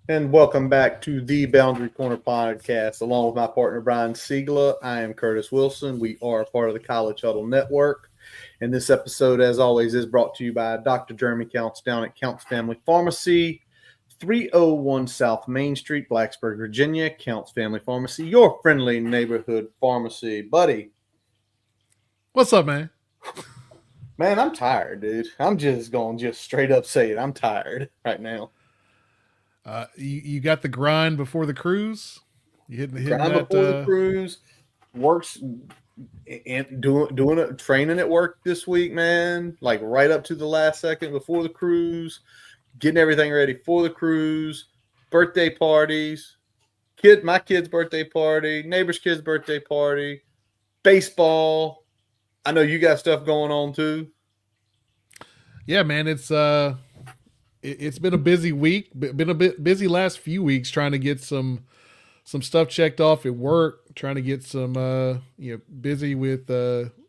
And welcome back to the Boundary Corner podcast. Along with my partner Brian Siegler, I am Curtis Wilson. We are a part of the College Huddle Network. And this episode, as always, is brought to you by Dr. Jeremy Counts down at Counts Family Pharmacy, 301 South Main Street, Blacksburg, Virginia. Counts Family Pharmacy, your friendly neighborhood pharmacy. Buddy. What's up, man? Man, I'm tired, dude. I'm just going to just straight up say it. I'm tired right now. You got the grind before the cruise. You hitting Grind that before the cruise. Works and doing training at work this week, man. Like right up to the last second before the cruise, getting everything ready for the cruise. Birthday parties, my kid's birthday party, neighbor's kid's birthday party, baseball. I know you got stuff going on too. Yeah, man. It's been a busy week. Been a bit busy last few weeks trying to get some stuff checked off at work. Trying to get some busy with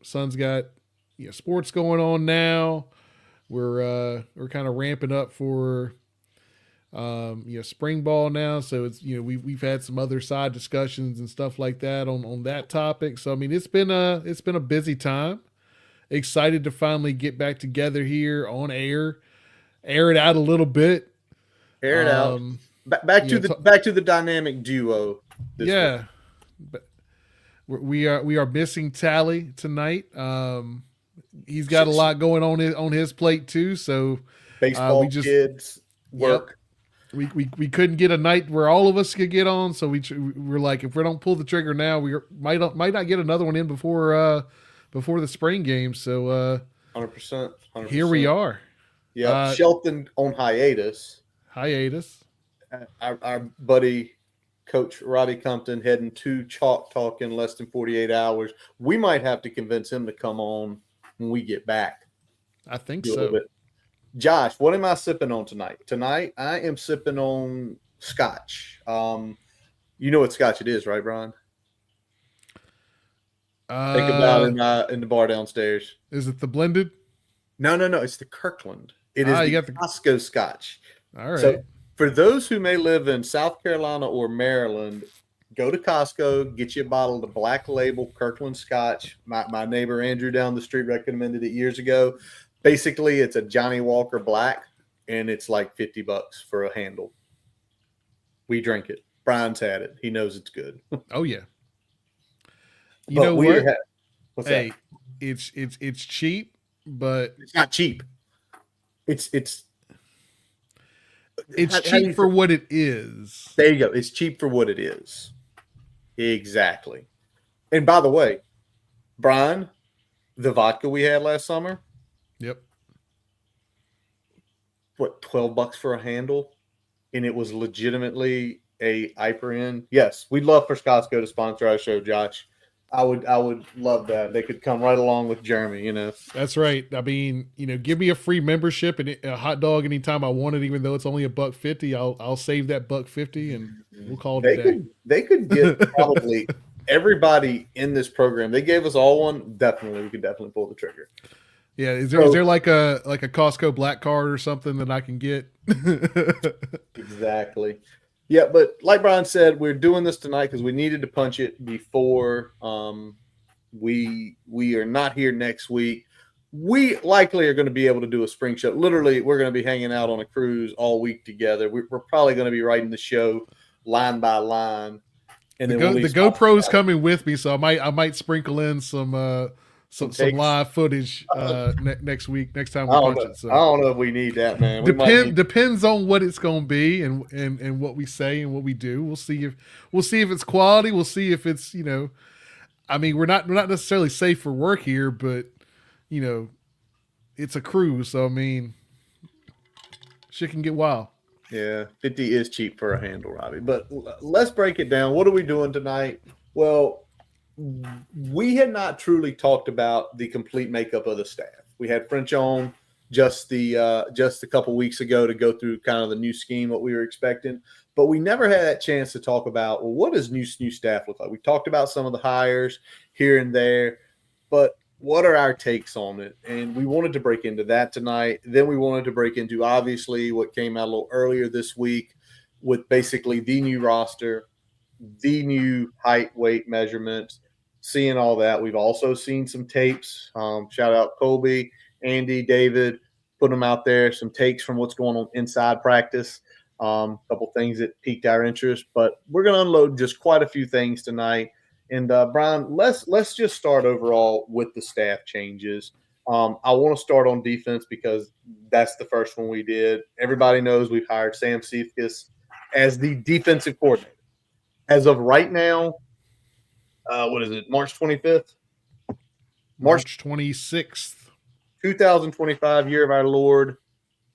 son's got sports going on now. We're kind of ramping up for spring ball now. So it's we've had some other side discussions and stuff like that on that topic. So I mean it's been a busy time. Excited to finally get back together here on air it out a little bit. Air it out. Back to the dynamic duo. Yeah. But we are missing Tally tonight. He's got a lot going on his plate too. So baseball, kids, work. Yep, we couldn't get a night where all of us could get on. So we're like, if we don't pull the trigger now, we might not get another one in before the spring game. So 100%. Here we are. Yeah, Shelton on hiatus. Our buddy, Coach Robbie Compton, heading to Chalk Talk in less than 48 hours. We might have to convince him to come on when we get back. I think so. Josh, what am I sipping on tonight? Tonight, I am sipping on Scotch. You know what Scotch it is, right, Brian? Think about it in the bar downstairs. Is it the blended? No. It's the Kirkland. It is you got the Costco Scotch. All right. So for those who may live in South Carolina or Maryland, go to Costco, get you a bottle of the Black Label Kirkland Scotch. My neighbor Andrew down the street recommended it years ago. Basically, it's a Johnny Walker Black, and it's like $50 for a handle. We drink it. Brian's had it. He knows it's good. Oh yeah. You know what? What's that? It's cheap, but it's not cheap. It's cheap for what it is. There you go. It's cheap for what it is. Exactly. And by the way, Brian, the vodka we had last summer. Yep. What, $12 for a handle? And it was legitimately a Hyper. Yes, we'd love for Costco to sponsor our show, Josh. I would love that. They could come right along with Jeremy, That's right. I mean, give me a free membership and a hot dog anytime I want it, even though it's only $1.50. I'll save that $1.50 and we'll call it a day. They could get probably everybody in this program. They gave us all one. Definitely, we could definitely pull the trigger. Yeah, is there like a Costco black card or something that I can get? Exactly. Yeah, but like Brian said, we're doing this tonight because we needed to punch it before we are not here next week. We likely are going to be able to do a spring show. Literally, we're going to be hanging out on a cruise all week together. We're probably going to be writing the show line by line. And the GoPro's coming with me, so I might sprinkle in some live footage next week. Next time we punch it. So I don't know if we need that, man. Depends on what it's going to be and what we say and what we do. We'll see if it's quality. We'll see if it's I mean, we're not necessarily safe for work here, but it's a cruise, so I mean, shit can get wild. Yeah, 50 is cheap for a handle, Robbie. But let's break it down. What are we doing tonight? Well, we had not truly talked about the complete makeup of the staff. We had French on just a couple weeks ago to go through kind of the new scheme, what we were expecting. But we never had that chance to talk about, well, what does new staff look like? We talked about some of the hires here and there, but what are our takes on it? And we wanted to break into that tonight. Then we wanted to break into, obviously, what came out a little earlier this week, with basically the new roster, the new height, weight measurements, seeing all that. We've also seen some tapes. Shout out Colby, Andy, David, put them out there. Some takes from what's going on inside practice. A couple things that piqued our interest, but we're going to unload just quite a few things tonight. And Brian, let's just start overall with the staff changes. I want to start on defense because that's the first one we did. Everybody knows we've hired Sam Cephas as the defensive coordinator. As of right now, what is it, March 25th? March 26th. 2025, year of our Lord.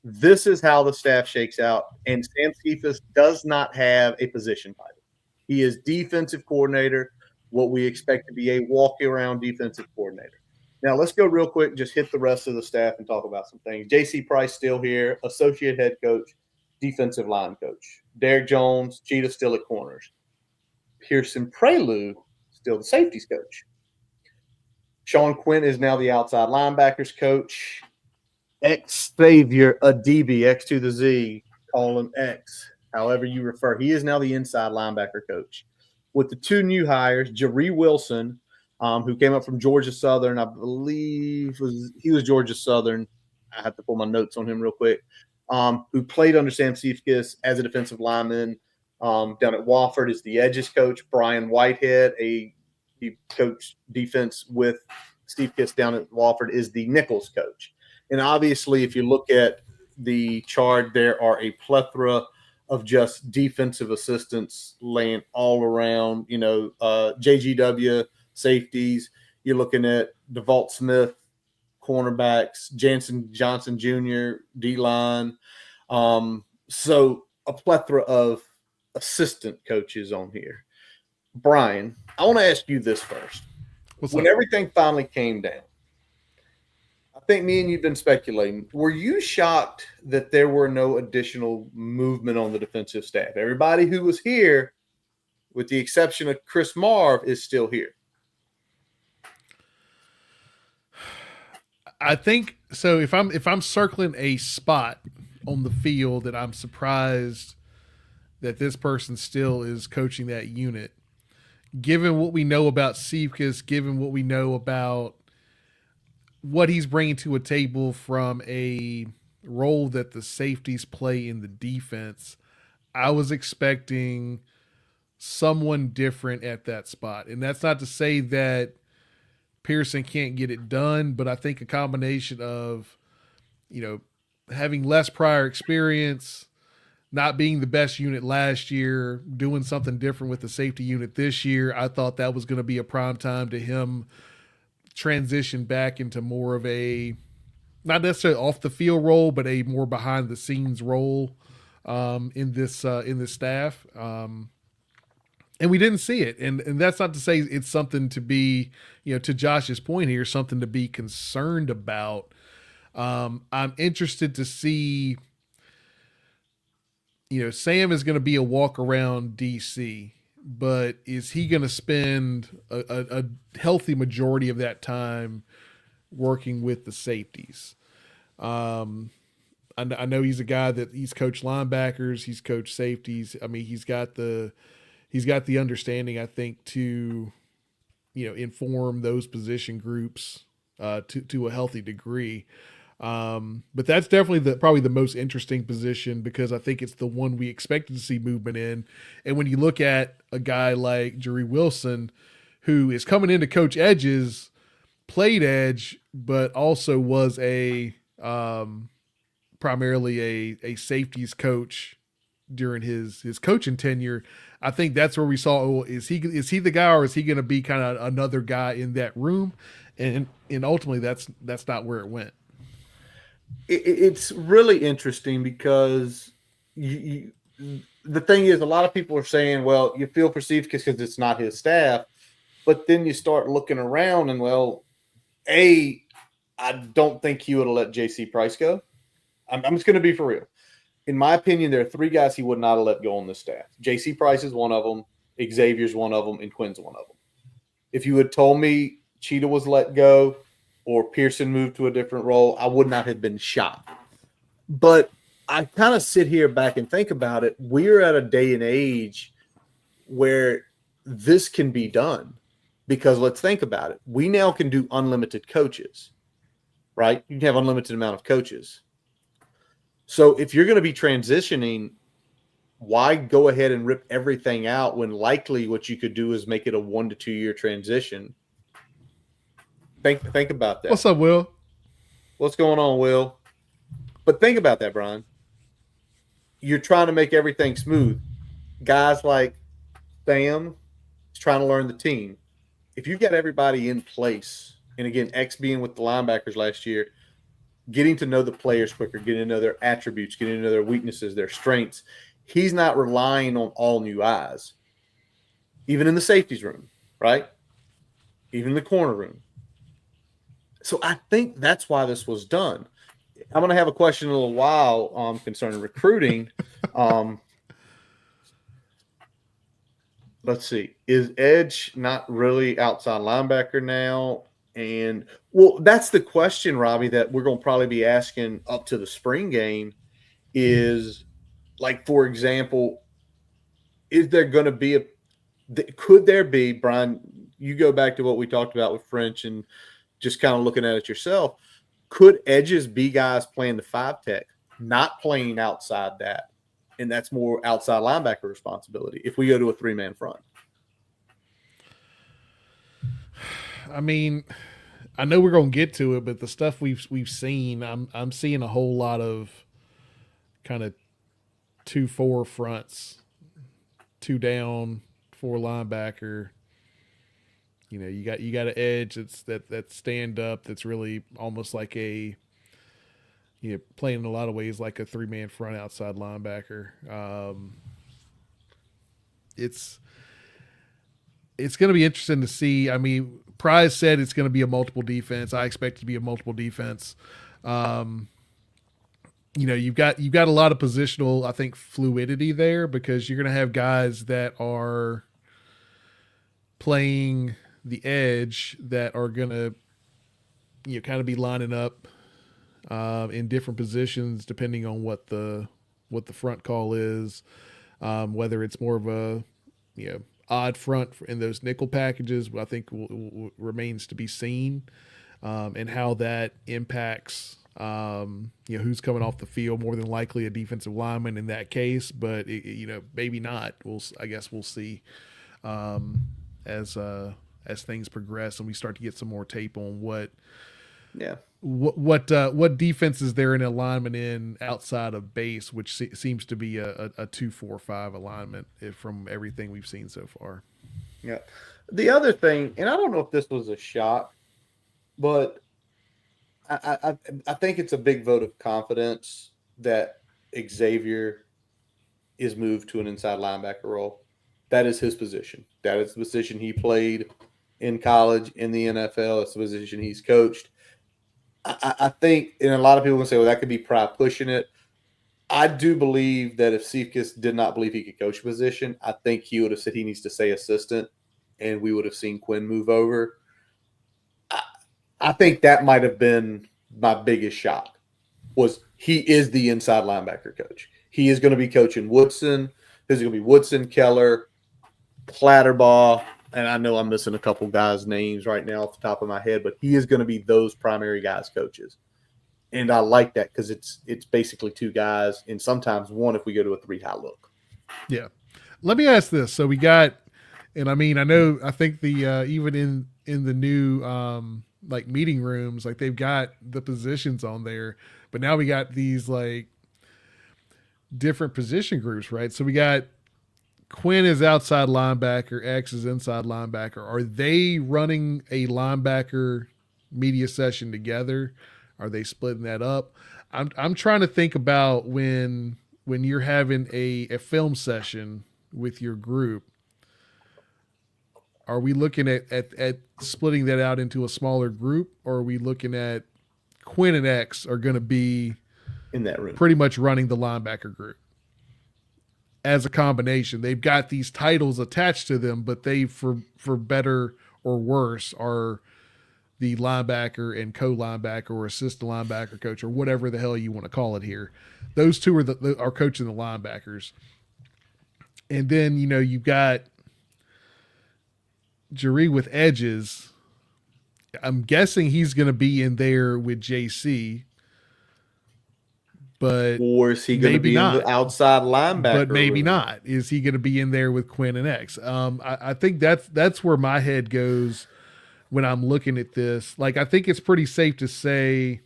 This is how the staff shakes out. And Sam Cephas does not have a position title. He is defensive coordinator, what we expect to be a walk-around defensive coordinator. Now, let's go real quick, just hit the rest of the staff and talk about some things. J.C. Price still here, associate head coach, defensive line coach. Derek Jones, Cheetah still at corners. Pearson Prelude, still the safeties coach. Sean Quinn is now the outside linebackers coach. Xavier Adibi, X to the Z, call him X, however you refer. He is now the inside linebacker coach. With the two new hires, Jerry Wilson, who came up from Georgia Southern, I believe he was Georgia Southern. I have to pull my notes on him real quick. Who played under Sam Cephas as a defensive lineman down at Wofford, is the edges coach. Brian Whitehead, he coached defense with Cephas down at Wofford, is the nickels coach. And obviously, if you look at the chart, there are a plethora of just defensive assistants laying all around, JGW, safeties. You're looking at DeVault Smith, cornerbacks, Jansen Johnson Jr., D-line. So a plethora of assistant coaches on here. Brian, I want to ask you this first. When everything finally came down, I think me and you've been speculating. Were you shocked that there were no additional movement on the defensive staff? Everybody who was here, with the exception of Chris Marv, is still here. I think so. If I'm circling a spot on the field that I'm surprised that this person still is coaching that unit, given what we know about Cephas, given what we know about what he's bringing to a table from a role that the safeties play in the defense, I was expecting someone different at that spot. And that's not to say that Pearson can't get it done, but I think a combination of, having less prior experience, not being the best unit last year, doing something different with the safety unit this year, I thought that was going to be a prime time to him transition back into more of a, not necessarily off the field role, but a more behind the scenes role in this staff. And we didn't see it. And that's not to say it's something to be, to Josh's point here, something to be concerned about. I'm interested to see, Sam is going to be a walk around DC, but is he going to spend a healthy majority of that time working with the safeties? I know he's a guy that he's coached linebackers, he's coached safeties. I mean, he's got the understanding, I think, to, inform those position groups to a healthy degree. But that's definitely probably the most interesting position because I think it's the one we expected to see movement in. And when you look at a guy like Jerry Wilson, who is coming in to coach edges, played edge, but also was primarily a safeties coach during his coaching tenure, I think that's where we saw, is he the guy, or is he going to be kind of another guy in that room? And ultimately that's not where it went. It's really interesting because the thing is, a lot of people are saying, well, you feel perceived because it's not his staff, but then you start looking around and, well, I don't think he would have let J.C. Price go. I'm just going to be for real. In my opinion, there are three guys he would not have let go on this staff. J.C. Price is one of them, Xavier's one of them, and Quinn's one of them. If you had told me Cheetah was let go or Pearson moved to a different role, I would not have been shocked. But I kind of sit here back and think about it. We're at a day and age where this can be done because let's think about it. We now can do unlimited coaches, right? You can have unlimited amount of coaches. So if you're going to be transitioning, why go ahead and rip everything out when likely what you could do is make it a 1 to 2 year transition? Think about that. What's up, Will? What's going on, Will? But think about that, Brian. You're trying to make everything smooth. Guys like Sam is trying to learn the team. If you got everybody in place, and again, X being with the linebackers last year, getting to know the players quicker, getting to know their attributes, getting to know their weaknesses, their strengths, he's not relying on all new eyes. Even in the safeties room, right? Even in the corner room. So I think that's why this was done. I'm going to have a question in a little while concerning recruiting. Let's see. Is Edge not really outside linebacker now? And, well, that's the question, Robbie, that we're going to probably be asking up to the spring game is, like, for example, is there going to be could there be, Brian, you go back to what we talked about with French and just kind of looking at it yourself, could edges be guys playing the 5-tech, not playing outside that? And that's more outside linebacker responsibility if we go to a 3-man front. I mean, I know we're going to get to it, but the stuff we've seen, I'm seeing a whole lot of kind of 2-4 fronts, 2 down, 4 linebacker. You know, you got an edge that stand up that's really almost like a, you know, playing in a lot of ways like a 3-man front outside linebacker. It's going to be interesting to see. I mean, Prize said it's going to be a multiple defense. I expect it to be a multiple defense. You know, you've got a lot of positional, I think, fluidity there because you're going to have guys that are playing the edge that are going to, you know, kind of be lining up in different positions depending on what the front call is, whether it's more of a, you know, odd front in those nickel packages. I think remains to be seen, and how that impacts, you know, who's coming off the field. More than likely a defensive lineman in that case, but you know, maybe not. I guess we'll see as things progress and we start to get some more tape on what defenses they're in alignment in outside of base, which seems to be a 2-4-5 alignment from everything we've seen so far. Yeah. The other thing, and I don't know if this was a shock, but I think it's a big vote of confidence that Xavier is moved to an inside linebacker role. That is his position. That is the position he played in college, in the NFL. It's the position he's coached. I think, and a lot of people will say, well, that could be Pry pushing it. I do believe that if Cephas did not believe he could coach a position, I think he would have said he needs to say assistant, and we would have seen Quinn move over. I think that might have been my biggest shock, was he is the inside linebacker coach. He is going to be coaching Woodson. There's going to be Woodson, Keller, Clatterbaugh, and I know I'm missing a couple guys' names right now off the top of my head, but he is going to be those primary guys' coaches. And I like that because it's basically 2 guys, and sometimes 1 if we go to a 3-high look. Yeah. Let me ask this. So we got, and I mean, I think the even in the new like meeting rooms, like they've got the positions on there, but now we got these like different position groups, right? So we got Quinn is outside linebacker, X is inside linebacker. Are they running a linebacker media session together? Are they splitting that up? I'm trying to think about when you're having a film session with your group. Are we looking at splitting that out into a smaller group, or are we looking at Quinn and X are going to be in that room, pretty much running the linebacker group as a combination? They've got these titles attached to them, but they, for better or worse, are the linebacker and co-linebacker or assistant linebacker coach or whatever the hell you want to call it here. Those two are coaching the linebackers. And then, you've got Jerry with edges. I'm guessing he's going to be in there with JC, but or is he going to maybe be in not. the outside linebacker? But maybe room? not. Is he going to be in there with Quinn and X? I think that's where my head goes when I'm looking at this. Like, I think it's pretty safe to say,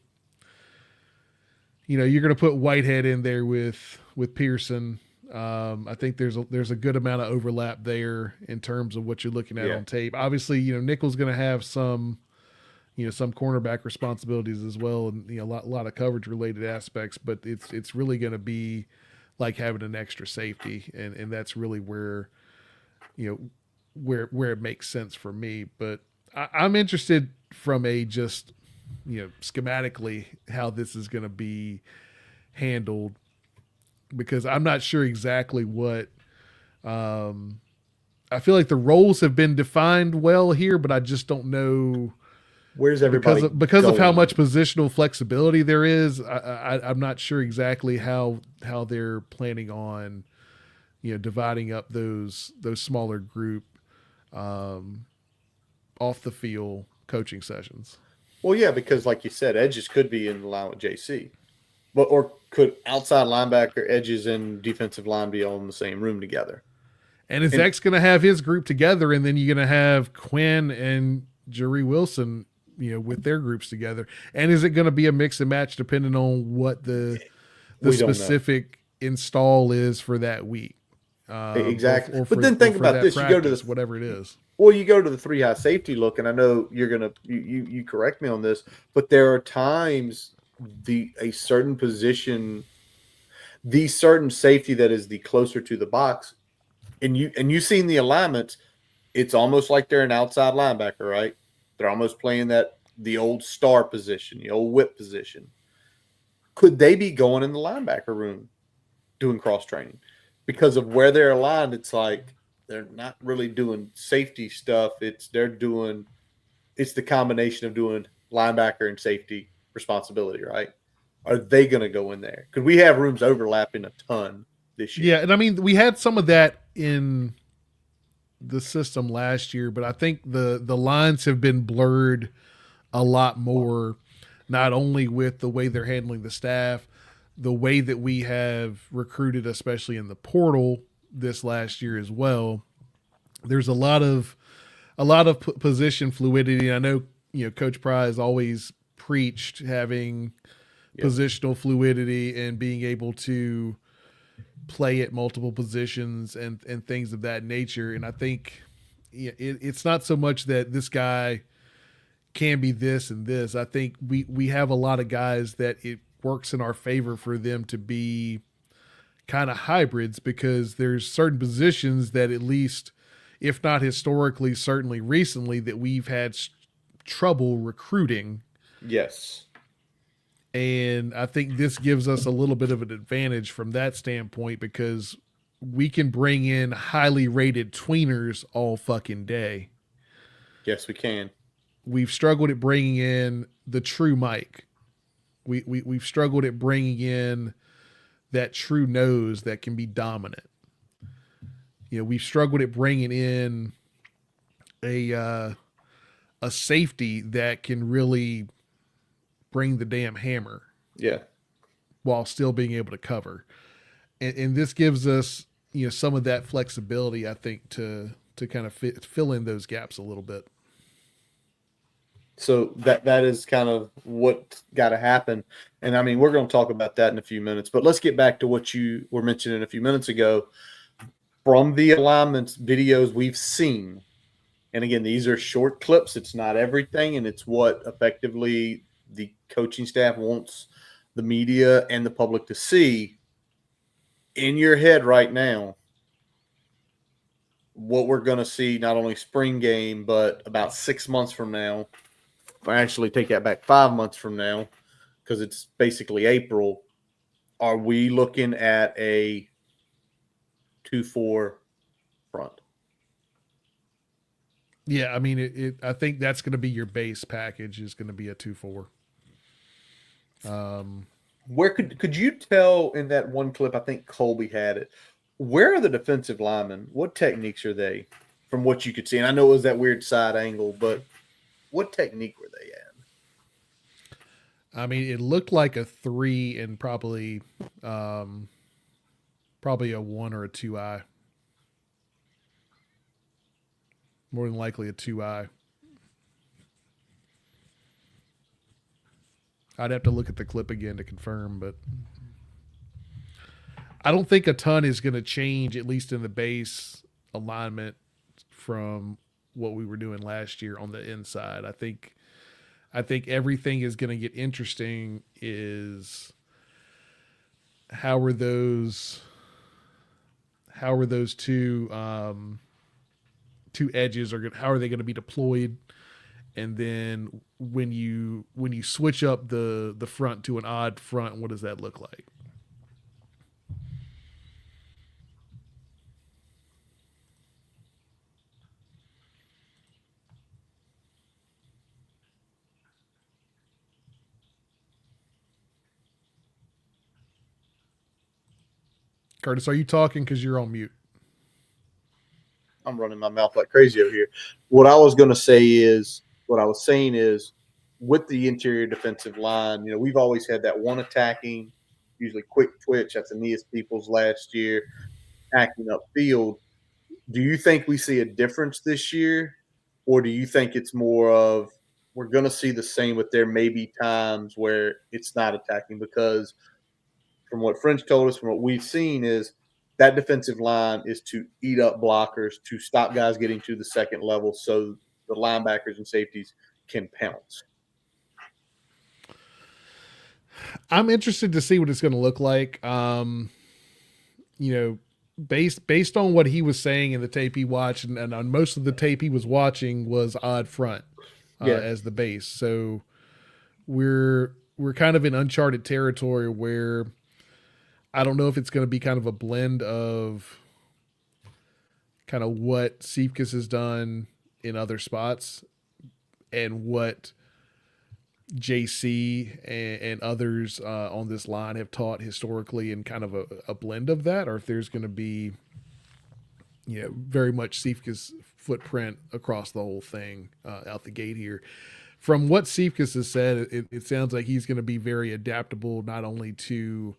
you're going to put Whitehead in there with Pearson. I think there's a good amount of overlap there in terms of what you're looking at on tape. Obviously, Nickel's going to have some cornerback responsibilities as well, and a lot of coverage related aspects. But it's really going to be like having an extra safety, and that's really where where it makes sense for me. But I'm interested from a just schematically how this is going to be handled, because I'm not sure exactly what. I feel like the roles have been defined well here, but I just don't know. Where's everybody because of how going? much positional flexibility there is. I'm not sure exactly how they're planning on dividing up those smaller group off the field coaching sessions. Well, yeah, because like you said, edges could be in the line with JC, or could outside linebacker, edges, and defensive line be all in the same room together? And is X going to have his group together, and then you're going to have Quinn and Jerry Wilson, with their groups together? And is it going to be a mix and match depending on what the specific install is for that week? Exactly. Or but then think about this: practice, you go to whatever it is. Well, you go to the 3 high safety look, and I know you're gonna you correct me on this, but there are times a certain position, the certain safety that is the closer to the box, and you've seen the alignments. It's almost like they're an outside linebacker, right? They're almost playing the old star position, the old whip position. Could they be going in the linebacker room doing cross training because of where they're aligned? It's like they're not really doing safety stuff. It's the combination of doing linebacker and safety responsibility, right? Are they going to go in there? Because we have rooms overlapping a ton this year. Yeah, and I mean, we had some of that in the system last year, but I think the lines have been blurred a lot more, not only with the way they're handling the staff, the way that we have recruited, especially in the portal this last year as well. There's a lot of position fluidity. I know, Coach Pry has always preached having positional fluidity and being able to play at multiple positions and things of that nature. And I think it's not so much that this guy can be this and this. I think we have a lot of guys that it works in our favor for them to be kind of hybrids, because there's certain positions that, at least if not historically, certainly recently, that we've had trouble recruiting. Yes. And I think this gives us a little bit of an advantage from that standpoint, because we can bring in highly rated tweeners all fucking day. Yes, we can. We've struggled at bringing in the true Mike. We've struggled at bringing in that true nose that can be dominant. We've struggled at bringing in a safety that can really bring the damn hammer. Yeah. While still being able to cover. And this gives us, some of that flexibility, I think, to kind of fill in those gaps a little bit. So that is kind of what's got to happen. And I mean, we're going to talk about that in a few minutes, but let's get back to what you were mentioning a few minutes ago. From the alignments videos we've seen, and again, these are short clips. It's not everything, and it's what effectively the coaching staff wants the media and the public to see. In your head right now, what we're going to see, not only spring game, but about 6 months from now, actually take that back 5 months from now, because it's basically April. Are we looking at a 2-4 front? Yeah, I mean, I think that's going to be your base package is going to be a 2-4. Where could you tell in that one clip? I think Colby had it. Where are the defensive linemen? What techniques are they? From what you could see, and I know it was that weird side angle, but what technique were they at? I mean, it looked like a 3 and probably a 1 or a 2-eye. More than likely a 2-eye. I'd have to look at the clip again to confirm, but I don't think a ton is going to change, at least in the base alignment, from what we were doing last year on the inside. I think everything is going to get interesting. Is how are those two edges how are they going to be deployed, and then when you switch up the front to an odd front, what does that look like? Curtis, are you talking? Because you're on mute. I'm running my mouth like crazy over here. What I was saying is, with the interior defensive line, we've always had that one attacking, usually quick twitch. That's Aeneas Peoples last year, acting upfield. Do you think we see a difference this year, or do you think it's more of we're going to see the same, but there may be times where it's not attacking? Because from what French told us, from what we've seen, is that defensive line is to eat up blockers, to stop guys getting to the second level so the linebackers and safeties can pounce. I'm interested to see what it's going to look like. Based on what he was saying in the tape he watched, and on most of the tape he was watching was odd front as the base. So we're kind of in uncharted territory where I don't know if it's going to be kind of a blend of kind of what Cephas has done in other spots and what JC and others on this line have taught historically, and kind of a blend of that, or if there's going to be, very much Cephas footprint across the whole thing out the gate here. From what Cephas has said, it sounds like he's going to be very adaptable, not only to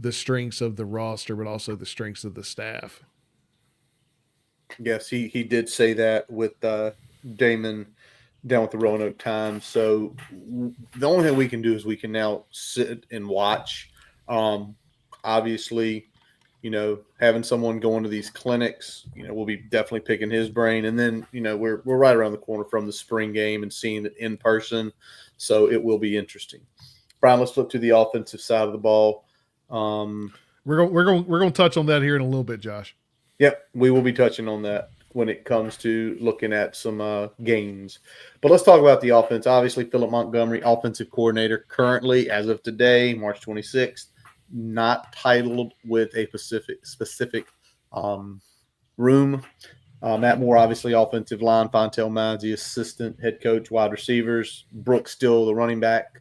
the strengths of the roster, but also the strengths of the staff. Yes, he did say that with Damon down with the Roanoke Times. So the only thing we can do is we can now sit and watch. Obviously, having someone going to these clinics, we'll be definitely picking his brain. And then, we're right around the corner from the spring game and seeing it in person. So it will be interesting. Brian, let's flip to the offensive side of the ball. We're going to touch on that here in a little bit, Josh. Yep, we will be touching on that when it comes to looking at some games. But let's talk about the offense. Obviously, Philip Montgomery, offensive coordinator, currently, as of today, March 26th, not titled with a specific room. Matt Moore, obviously, offensive line. Fontel Mines, the assistant head coach, wide receivers. Brooks still the running back.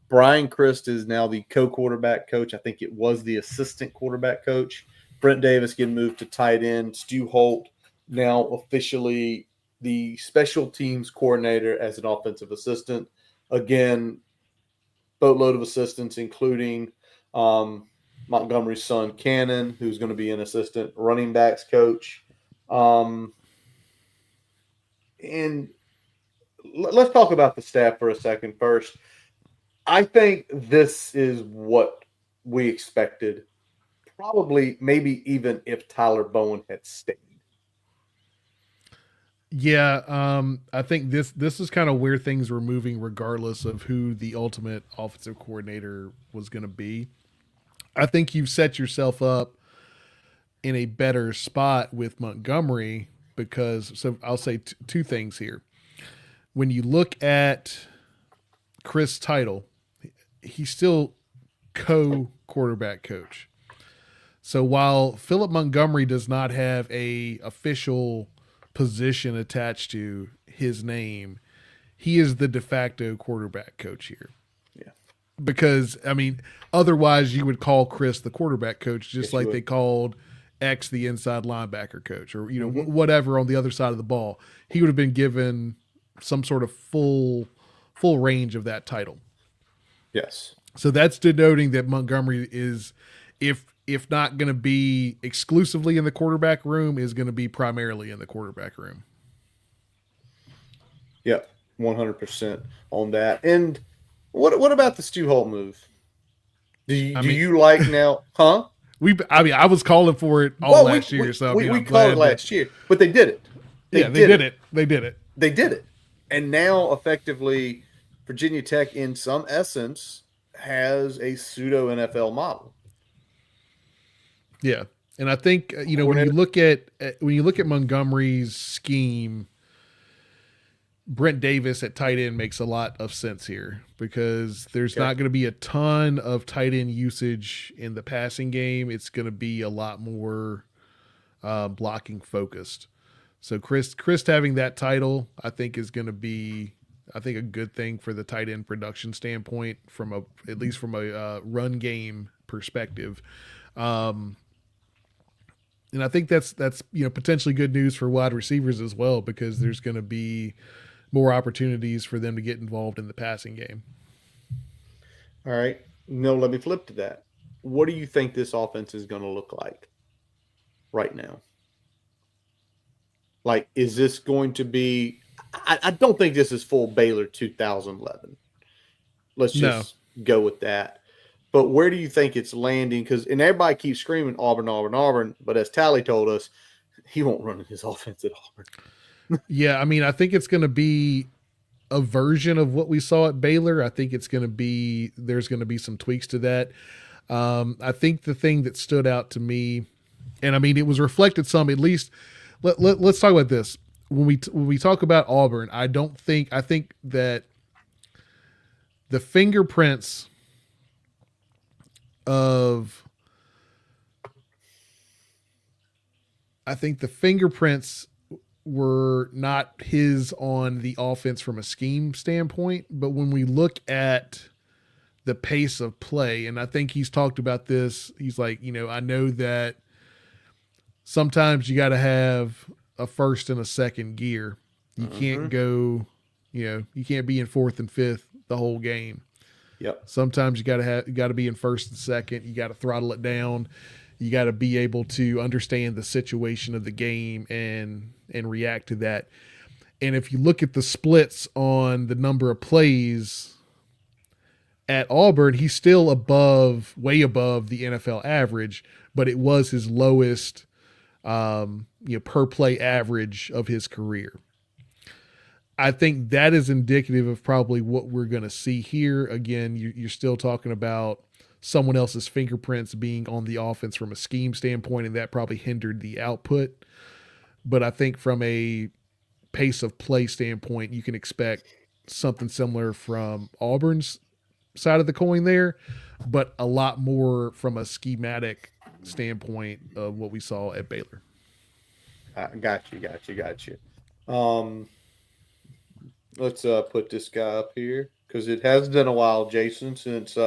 Brian Christ is now the co-quarterback coach. I think it was the assistant quarterback coach. Brent Davis getting moved to tight end. Stu Holt now officially the special teams coordinator as an offensive assistant. Again, boatload of assistants, including Montgomery's son, Cannon, who's going to be an assistant running backs coach. And let's talk about the staff for a second first. I think this is what we expected, probably maybe even if Tyler Bowen had stayed. Yeah, I think this is kind of where things were moving, regardless of who the ultimate offensive coordinator was going to be. I think you've set yourself up in a better spot with Montgomery because, so I'll say two things here. When you look at Chris' title, he's still co-quarterback coach. So while Philip Montgomery does not have a official position attached to his name, he is the de facto quarterback coach here. Yeah. Because, I mean, otherwise you would call Chris the quarterback coach, just Yes, you like would. they called X the inside linebacker coach, or, you know, Mhm. whatever on the other side of the ball. He would have been given some sort of full range of that title. Yes. So that's denoting that Montgomery is, if not going to be exclusively in the quarterback room, is going to be primarily in the quarterback room. Yep. 100% on that. And what about the Stu Holt move? Do I mean, you like now? Huh? I was calling for it all Well, last year, so I mean, we I'm called it glad. last year, but they did it. They Yeah, they did did it. it. They did it. They did it. And now, effectively, Virginia Tech, in some essence, has a pseudo NFL model. Yeah, and I think when you look at Montgomery's scheme, Brent Davis at tight end makes a lot of sense here because there's not going to be a ton of tight end usage in the passing game. It's going to be a lot more blocking focused. So Chris having that title, I think, is going to be, I think, a good thing for the tight end production standpoint, at least from a run game perspective. And I think that's potentially good news for wide receivers as well, because there's going to be more opportunities for them to get involved in the passing game. All right. No, let me flip to that. What do you think this offense is going to look like right now? Like, is this going to be? I don't think this is full Baylor 2011. Let's just go with that. But where do you think it's landing? Because everybody keeps screaming Auburn, Auburn, Auburn. But as Tally told us, he won't run his offense at Auburn. Yeah, I mean, I think it's going to be a version of what we saw at Baylor. I think there's going to be some tweaks to that. I think the thing that stood out to me, and I mean, it was reflected some, at least. Let's talk about this. When we talk about Auburn, I think that the fingerprints of were not his on the offense from a scheme standpoint, but when we look at the pace of play, and I think he's talked about this, he's like, I know that sometimes you got to have a first and a second gear. You can't go, you can't be in fourth and fifth the whole game. Yep. Sometimes you got to be in first and second. You got to throttle it down. You got to be able to understand the situation of the game and react to that. And if you look at the splits on the number of plays at Auburn, he's still way above the NFL average, but it was his lowest per play average of his career. I think that is indicative of probably what we're going to see here. Again, you're still talking about someone else's fingerprints being on the offense from a scheme standpoint, and that probably hindered the output. But I think from a pace of play standpoint, you can expect something similar from Auburn's side of the coin there, but a lot more from a schematic standpoint of what we saw at Baylor. Got you. Let's put this guy up here because it has been a while, Jason, since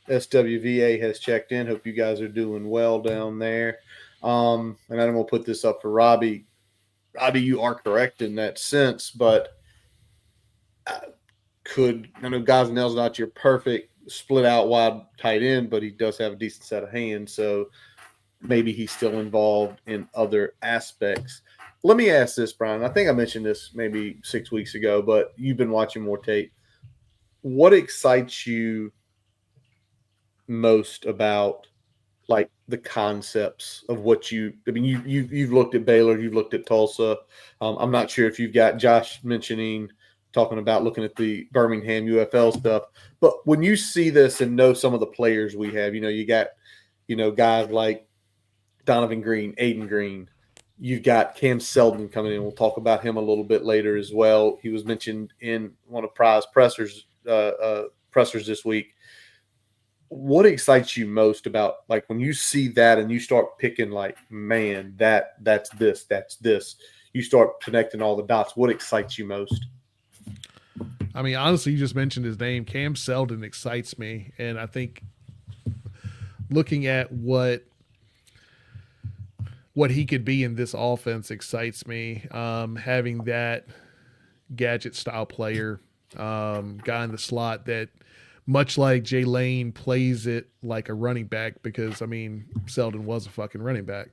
SWVA has checked in. Hope you guys are doing well down there. And I'm going to put this up for Robbie. Robbie, you are correct in that sense, but I know Gosnell's not your perfect split out wide tight end, but he does have a decent set of hands, so maybe he's still involved in other aspects. Let me ask this, Brian. I think I mentioned this maybe 6 weeks ago, but you've been watching more tape. What excites you most about like the concepts of what you've looked at Baylor, you've looked at Tulsa. I'm not sure if you've got Josh talking about looking at the Birmingham UFL stuff, but when you see this and know some of the players we have, you got, guys like Donovan Green, Aiden Green, you've got Cam Selden coming in. We'll talk about him a little bit later as well. He was mentioned in one of Prize pressers this week. What excites you most about, like, when you see that and you start picking, like, man, that's this. you start connecting all the dots. What excites you most? I mean, honestly, you just mentioned his name. Cam Seldon excites me, and I think looking at what he could be in this offense excites me. Having that gadget style player, guy in the slot that, much like Jay Lane, plays it like a running back, because I mean Seldon was a fucking running back.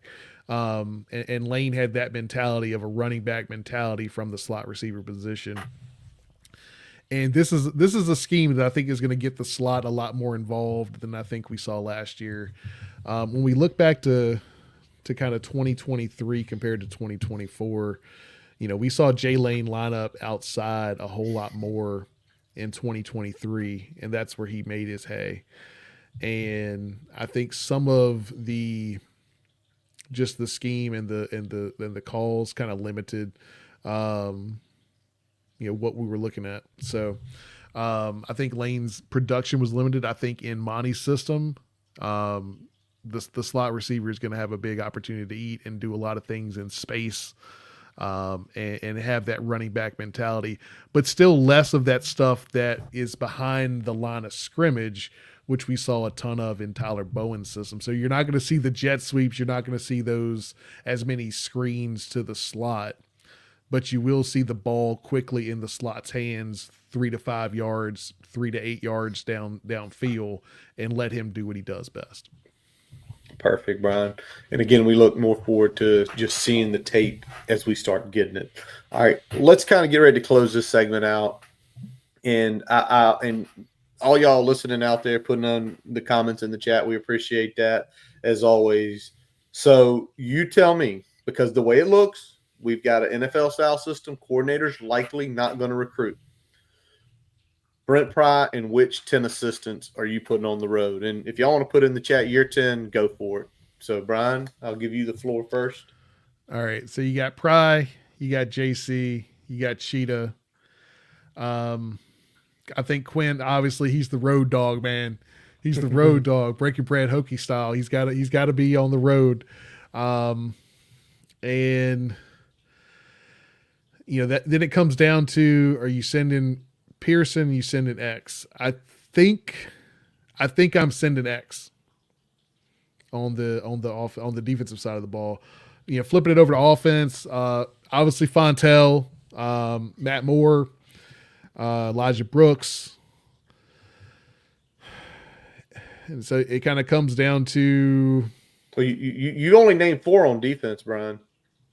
And Lane had that mentality of a running back mentality from the slot receiver position. And this is a scheme that I think is going to get the slot a lot more involved than I think we saw last year. When we look back to kind of 2023 compared to 2024, we saw Jay Lane line up outside a whole lot more in 2023, and that's where he made his hay. And I think some of the just the scheme and the calls kind of limited what we were looking at. So I think Lane's production was limited. I think in Monty's system, the slot receiver is going to have a big opportunity to eat and do a lot of things in space, and have that running back mentality, but still less of that stuff that is behind the line of scrimmage, which we saw a ton of in Tyler Bowen's system. So you're not going to see the jet sweeps. You're not going to see those as many screens to the slot, but you will see the ball quickly in the slot's hands, 3 to 5 yards, 3 to 8 yards downfield, and let him do what he does best. Perfect, Brian. And again, we look more forward to just seeing the tape as we start getting it. All right, let's kind of get ready to close this segment out. And and all y'all listening out there, putting on the comments in the chat, we appreciate that as always. So you tell me, because the way it looks, we've got an NFL style system. Coordinators likely not going to recruit. Brent Pry and which 10 assistants are you putting on the road? And if y'all want to put in the chat year 10, go for it. So, Brian, I'll give you the floor first. All right. So you got Pry, you got JC, you got Cheetah. I think Quinn, obviously, he's the road dog, man. He's the road dog, breaking bread Hokie style. He's got to be on the road. And then it comes down to, are you sending Pearson, you send an X? I think I'm sending X on the defensive side of the ball. Flipping it over to offense. Obviously Fontel, Matt Moore, Elijah Brooks, and so it kind of comes down to. Well, you only named 4 on defense, Brian.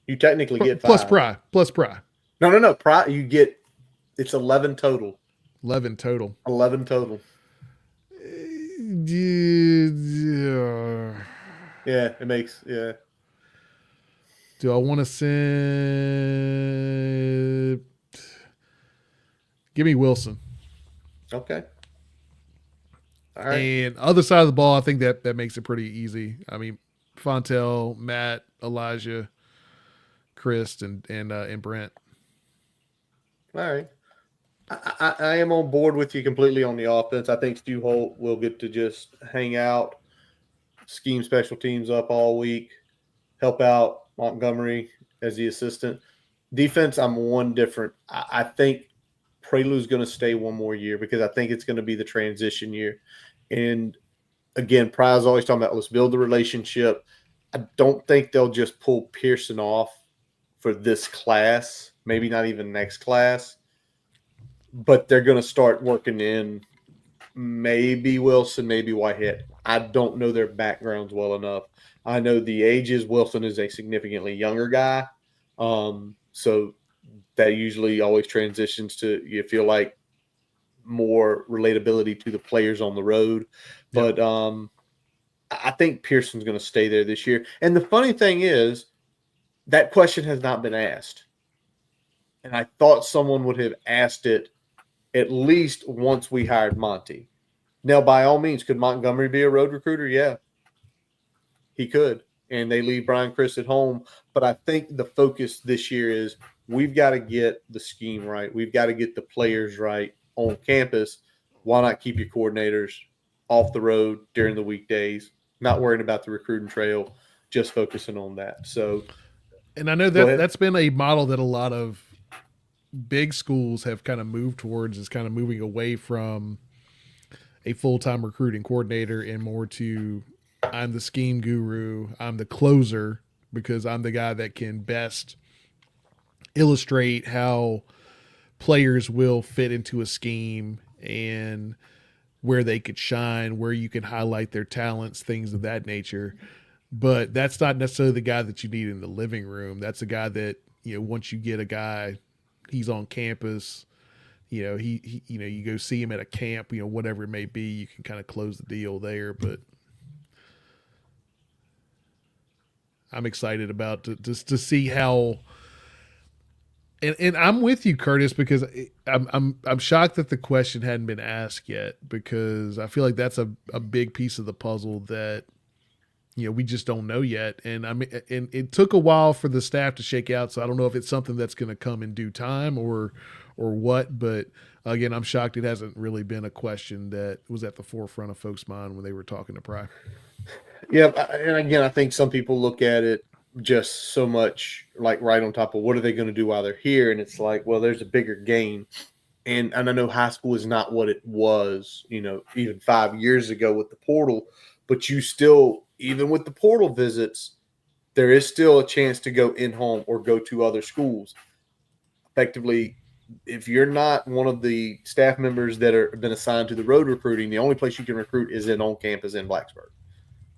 You technically get 5 plus Pry. No. Pry, you get. It's 11 total. 11 total. 11 total. Yeah, it makes, yeah. Do I want to send? Give me Wilson. Okay. All right. And other side of the ball, I think that makes it pretty easy. I mean, Fontel, Matt, Elijah, Chris, and Brent. All right. I am on board with you completely on the offense. I think Stu Holt will get to just hang out, scheme special teams up all week, help out Montgomery as the assistant. Defense, I'm one different. I think Prelude's going to stay one more year because I think it's going to be the transition year. And again, Pry's always talking about let's build the relationship. I don't think they'll just pull Pearson off for this class, maybe not even next class. But they're going to start working in maybe Wilson, maybe Whitehead. I don't know their backgrounds well enough. I know the ages. Wilson is a significantly younger guy. So that usually always transitions to, you feel like, more relatability to the players on the road. Yep. But I think Pearson's going to stay there this year. And the funny thing is, that question has not been asked. And I thought someone would have asked it at least once we hired Monty. Now, by all means, could Montgomery be a road recruiter? Yeah, he could. And they leave Brian Chris at home. But I think the focus this year is we've got to get the scheme right. We've got to get the players right on campus. Why not keep your coordinators off the road during the weekdays, not worrying about the recruiting trail, just focusing on that. So And I know Go that ahead. that's been a model that a lot of big schools have kind of moved towards, is kind of moving away from a full-time recruiting coordinator and more to, I'm the scheme guru, I'm the closer, because I'm the guy that can best illustrate how players will fit into a scheme and where they could shine, where you can highlight their talents, things of that nature. But that's not necessarily the guy that you need in the living room. That's a guy that, once you get a guy, he's on campus, you go see him at a camp, whatever it may be, you can kind of close the deal there. But I'm excited about just to see how. And I'm with you, Curtis, because I'm shocked that the question hadn't been asked yet, because I feel like that's a big piece of the puzzle that we just don't know yet. And I mean, and it took a while for the staff to shake out, so I don't know if it's something that's going to come in due time or what. But again, I'm shocked it hasn't really been a question that was at the forefront of folks' mind when they were talking to Pry. Yeah, and again, I think some people look at it just so much like right on top of what are they going to do while they're here, and it's like, well, there's a bigger game, and I know high school is not what it was, even 5 years ago with the portal, but you still, even with the portal visits, there is still a chance to go in home or go to other schools. Effectively, if you're not one of the staff members that are been assigned to the road recruiting, the only place you can recruit is in on campus in Blacksburg.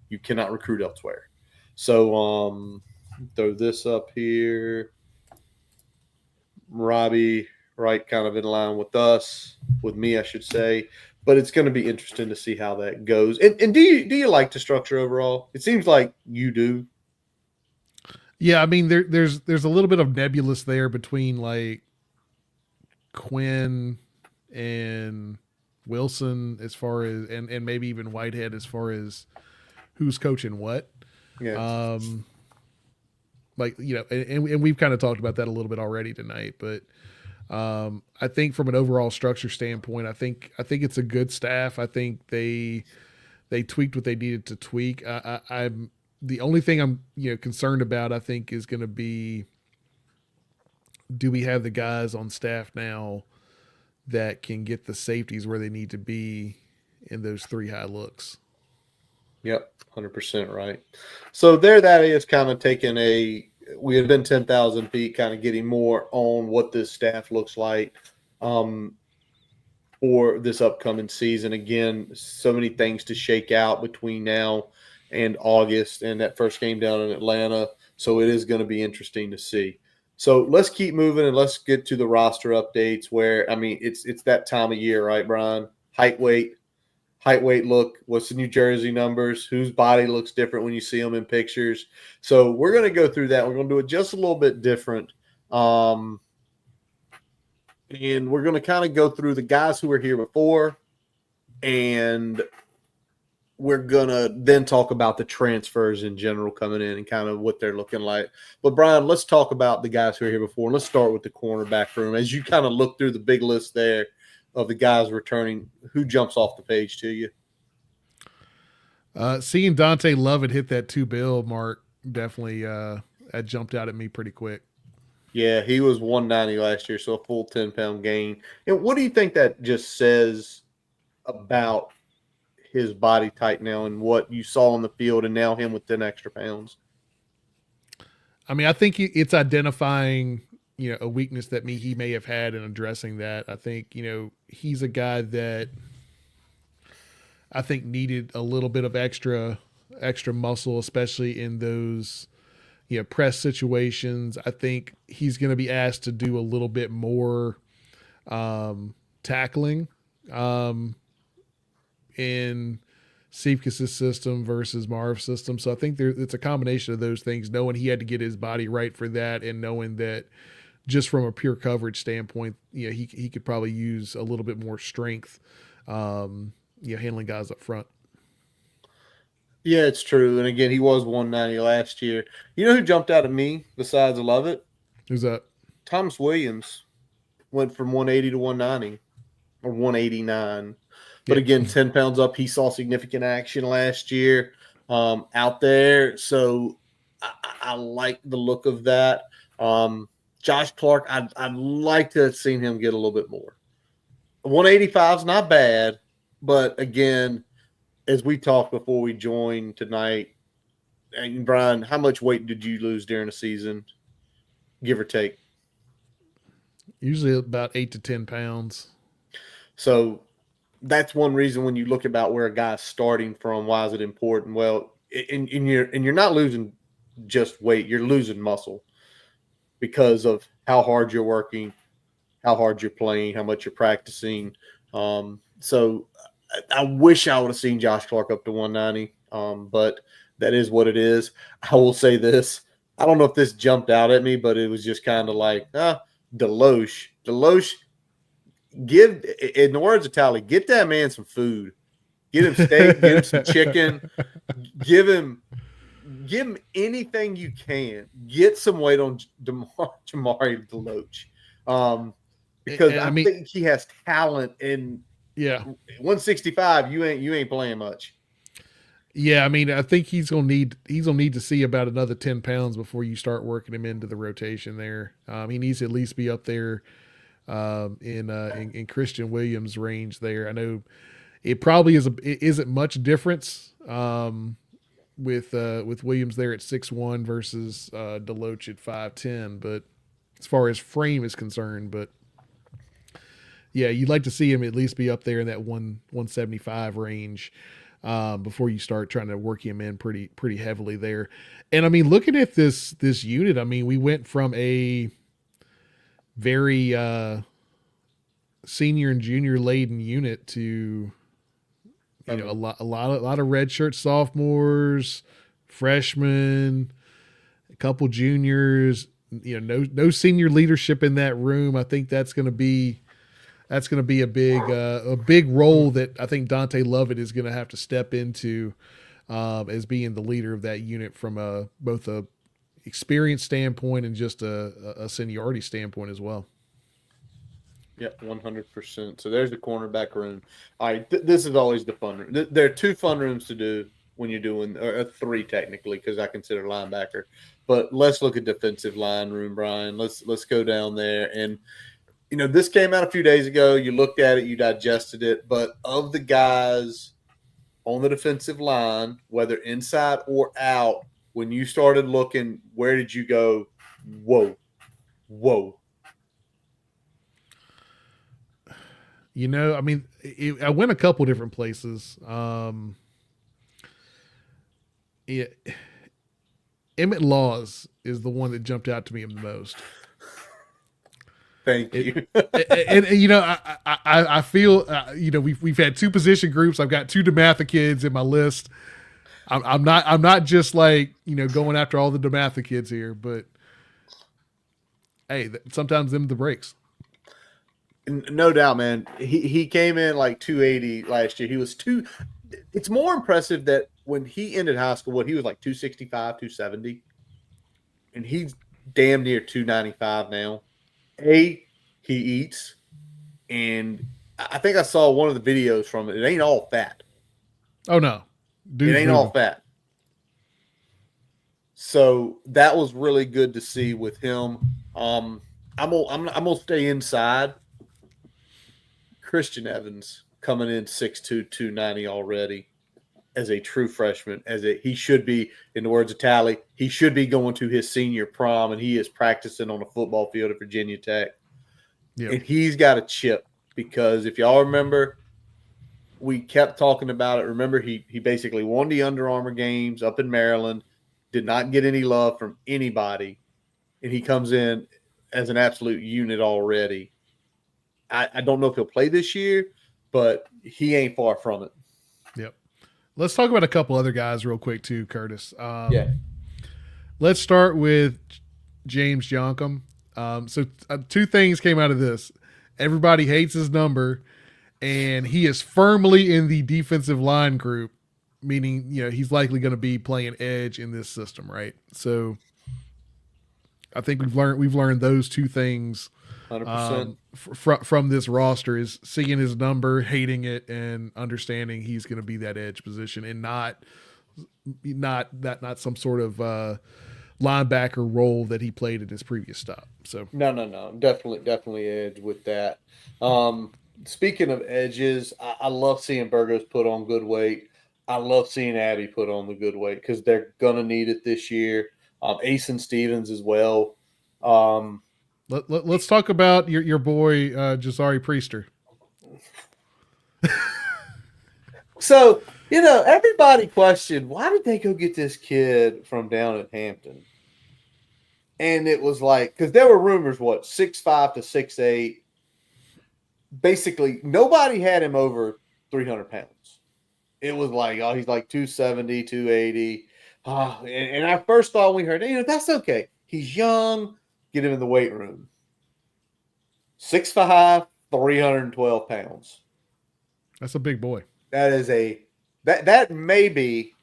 You cannot recruit elsewhere. So throw this up here. Robbie, right, kind of in line with us, with me, I should say. But it's going to be interesting to see how that goes. And do you like the structure overall? It seems like you do. Yeah, I mean, there's a little bit of nebulous there between like Quinn and Wilson, as far as, and maybe even Whitehead, as far as who's coaching what. Yeah. Um, like, and we've kind of talked about that a little bit already tonight, but I think from an overall structure standpoint, I think it's a good staff. I think they tweaked what they needed to tweak. I'm the only thing I'm concerned about, I think, is going to be, do we have the guys on staff now that can get the safeties where they need to be in those three high looks? Yep, 100% right. So there that is, kind of taking we had been 10,000 feet, kind of getting more on what this staff looks like um, for this upcoming season. Again, so many things to shake out between now and August and that first game down in Atlanta. So it is going to be interesting to see. So let's keep moving and let's get to the roster updates where, I mean, it's that time of year, right, Brian? Height, weight look, what's the New Jersey numbers, whose body looks different when you see them in pictures. So we're going to go through that. We're going to do it just a little bit different. And we're going to kind of go through the guys who were here before, and we're going to then talk about the transfers in general coming in and kind of what they're looking like. But Brian, let's talk about the guys who are here before. And let's start with the cornerback room. As you kind of look through the big list there of the guys returning, who jumps off the page to you? Seeing Dante Lovett hit that 2 bill mark definitely that jumped out at me pretty quick. Yeah, he was 190 last year, so a full 10-pound gain. And what do you think that just says about his body type now and what you saw on the field, and now him with 10 extra pounds? I mean, I think it's identifying a weakness that he may have had and addressing that. I think he's a guy that I think needed a little bit of extra muscle, especially in those press situations. I think he's going to be asked to do a little bit more tackling in Seifkes' system versus Marv's system. So I think it's a combination of those things, knowing he had to get his body right for that, and knowing that just from a pure coverage standpoint, he could probably use a little bit more strength, handling guys up front. Yeah, it's true. And again, he was 190 last year. You know who jumped out at me besides Lovett? Who's that? Thomas Williams went from 180 to 190 or 189. But again, 10 pounds up. He saw significant action last year out there. So I like the look of that. Josh Clark, I'd like to have seen him get a little bit more. 185 is not bad, but again, as we talked before we joined tonight, and Brian, how much weight did you lose during the season, give or take? Usually about 8 to 10 pounds. So that's one reason when you look about where a guy's starting from, why is it important? Well, you're not losing just weight, you're losing muscle because of how hard you're working, how hard you're playing, how much you're practicing. So I wish I would have seen Josh Clark up to 190, but that is what it is. I will say this. I don't know if this jumped out at me, but it was just kind of like, Deloche. Deloche, in the words of Tally, get that man some food. Get him steak, get him some chicken, give him anything you can. Get some weight on Jamari Deloche. Because I think he has talent in 165. You ain't playing much. Yeah, I mean, I think he's gonna need to see about another 10 pounds before you start working him into the rotation there. He needs to at least be up there in Christian Williams' range there. I know it probably isn't much difference with Williams there at 6'1" versus Deloach at 5'10", but as far as frame is concerned, but yeah, you'd like to see him at least be up there in that 175 range before you start trying to work him in pretty heavily there. And I mean, looking at this unit, I mean, we went from a very senior and junior laden unit to a lot of redshirt sophomores, freshmen, a couple juniors. No senior leadership in that room. I think that's going to be a big role that I think Dante Lovett is going to have to step into as being the leader of that unit from both a experience standpoint and just a seniority standpoint as well. Yep, 100%. So there's the cornerback room. All right, this is always the fun room. There are two fun rooms to do when you're doing, or three technically, because I consider linebacker. But let's look at defensive line room, Brian. Let's go down there. And this came out a few days ago. You looked at it, you digested it. But of the guys on the defensive line, whether inside or out, when you started looking, where did you go, whoa? I mean, I went a couple different places. Emmett Laws is the one that jumped out to me the most. Thank you. I feel we've had two position groups. I've got two DeMatha kids in my list. I'm not just like going after all the DeMatha kids here, but hey, sometimes them the breaks. No doubt, man. He came in like 280 last year. He was it's more impressive that when he ended high school, he was like 265, 270. And he's damn near 295 now. He eats. And I think I saw one of the videos from it. It ain't all fat. Oh, no. It ain't all fat. So that was really good to see with him. I'm gonna stay inside. Christian Evans coming in 6'2", 290 already as a true freshman. He should be, in the words of Tally, he should be going to his senior prom, and he is practicing on a football field at Virginia Tech. Yep. And he's got a chip because if y'all remember, we kept talking about it. Remember, he basically won the Under Armour games up in Maryland, did not get any love from anybody, and he comes in as an absolute unit already. I don't know if he'll play this year, but he ain't far from it. Yep. Let's talk about a couple other guys real quick too, Curtis. Yeah. Let's start with James Jonkum. So two things came out of this. Everybody hates his number, and he is firmly in the defensive line group, meaning he's likely going to be playing edge in this system, right? So I think we've learned those two things. 100%. From this roster is seeing his number, hating it, and understanding he's going to be that edge position, and not some sort of linebacker role that he played at his previous stop. So No. Definitely edge with that. Speaking of edges, I love seeing Burgos put on good weight. I love seeing Abby put on the good weight because they're gonna need it this year. Asen Stevens as well. let's talk about your boy Jazari Priester. So, everybody questioned why did they go get this kid from down at Hampton? And it was like, because there were rumors, 6'5" to 6'8". Basically, nobody had him over 300 pounds. It was like, oh, he's like 270, 280. And I first thought we heard, that's okay. He's young. Get him in the weight room. 6'5", 312 pounds. That's a big boy. That is that may be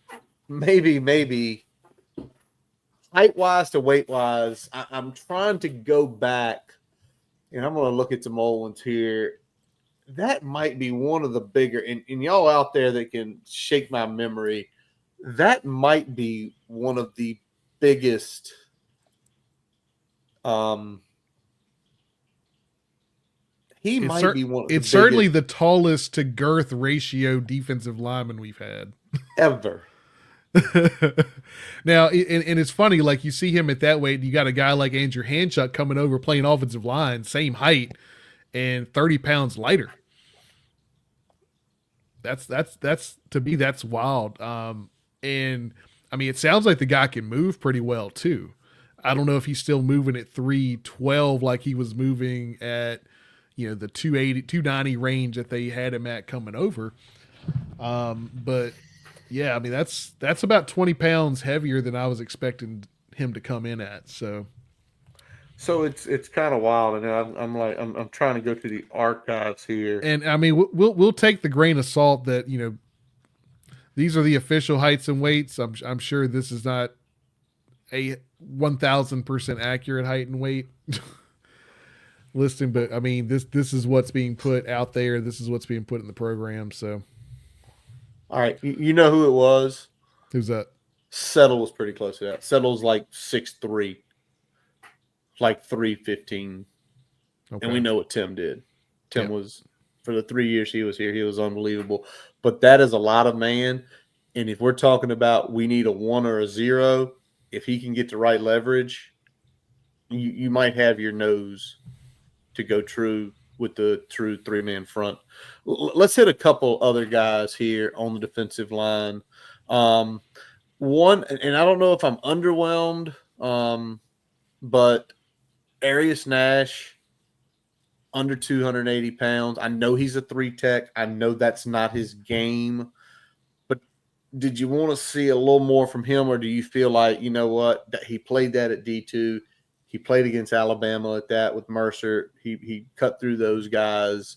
height wise to weight wise. I'm trying to go back, and I'm going to look at some old ones here. That might be one of the bigger, and y'all out there that can shake my memory, that might be one of the biggest. He might be one of the It's certainly the tallest to girth ratio defensive lineman we've had ever. Now, and it's funny, like you see him at that weight, you got a guy like Andrew Hanchuk coming over playing offensive line, same height, and 30 pounds lighter. That's to me, that's wild. And I mean, it sounds like the guy can move pretty well too. I don't know if he's still moving at 312 like he was moving at, the 280, 290 range that they had him at coming over. But yeah, I mean, that's about 20 pounds heavier than I was expecting him to come in at. So it's kind of wild, and I'm trying to go to the archives here. And I mean, we'll take the grain of salt that these are the official heights and weights. I'm sure this is not a 1,000% accurate height and weight listing, but I mean, this is what's being put out there. This is what's being put in the program. So, all right, you know who it was? Who's that? Settle was pretty close to that. Settle's like 6'3", like 315, and we know what Tim did. Tim was, for the 3 years he was here, he was unbelievable. But that is a lot of man, and if we're talking about we need a 1 or a 0, if he can get the right leverage, you might have your nose to go true with the true 3-man front. Let's hit a couple other guys here on the defensive line. One, and I don't know if I'm underwhelmed, but Arius Nash, under 280 pounds. I know he's a 3 tech. I know that's not his game. But did you want to see a little more from him, or do you feel like, that he played that at D2? He played against Alabama at that with Mercer. He cut through those guys.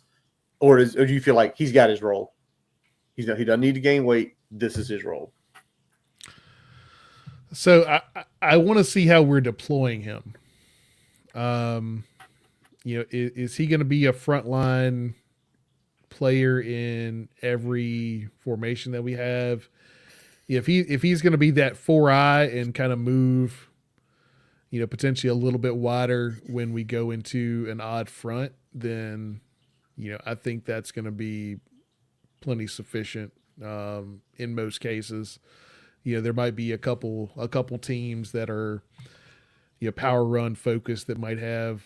Or do you feel like he's got his role? He doesn't need to gain weight. This is his role. So I want to see how we're deploying him. Is he going to be a frontline player in every formation that we have? If he's going to be that 4-eye and kind of move, potentially a little bit wider when we go into an odd front, then, I think that's going to be plenty sufficient in most cases. There might be a couple teams that are, power run focused that might have